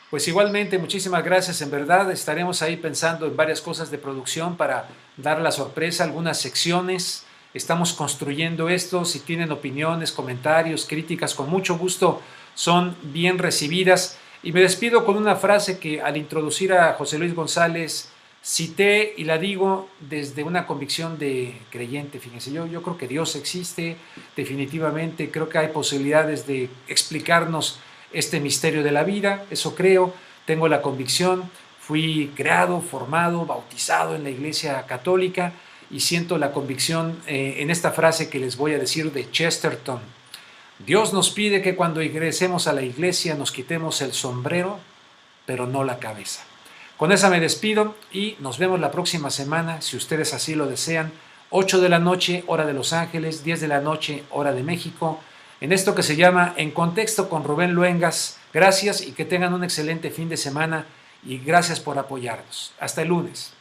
Pues igualmente, muchísimas gracias, en verdad estaremos ahí pensando en varias cosas de producción para dar la sorpresa, algunas secciones. Estamos construyendo esto. Si tienen opiniones, comentarios, críticas, con mucho gusto son bien recibidas. Y me despido con una frase que al introducir a José Luis González cité y la digo desde una convicción de creyente. Fíjense, yo creo que Dios existe, definitivamente. Creo que hay posibilidades de explicarnos este misterio de la vida. Eso creo, tengo la convicción. Fui creado, formado, bautizado en la Iglesia Católica, y siento la convicción en esta frase que les voy a decir de Chesterton. Dios nos pide que cuando ingresemos a la iglesia nos quitemos el sombrero, pero no la cabeza. Con esa me despido y nos vemos la próxima semana, si ustedes así lo desean, 8 de la noche, hora de Los Ángeles, 10 de la noche, hora de México, en esto que se llama En Contexto con Rubén Luengas. Gracias y que tengan un excelente fin de semana y gracias por apoyarnos. Hasta el lunes.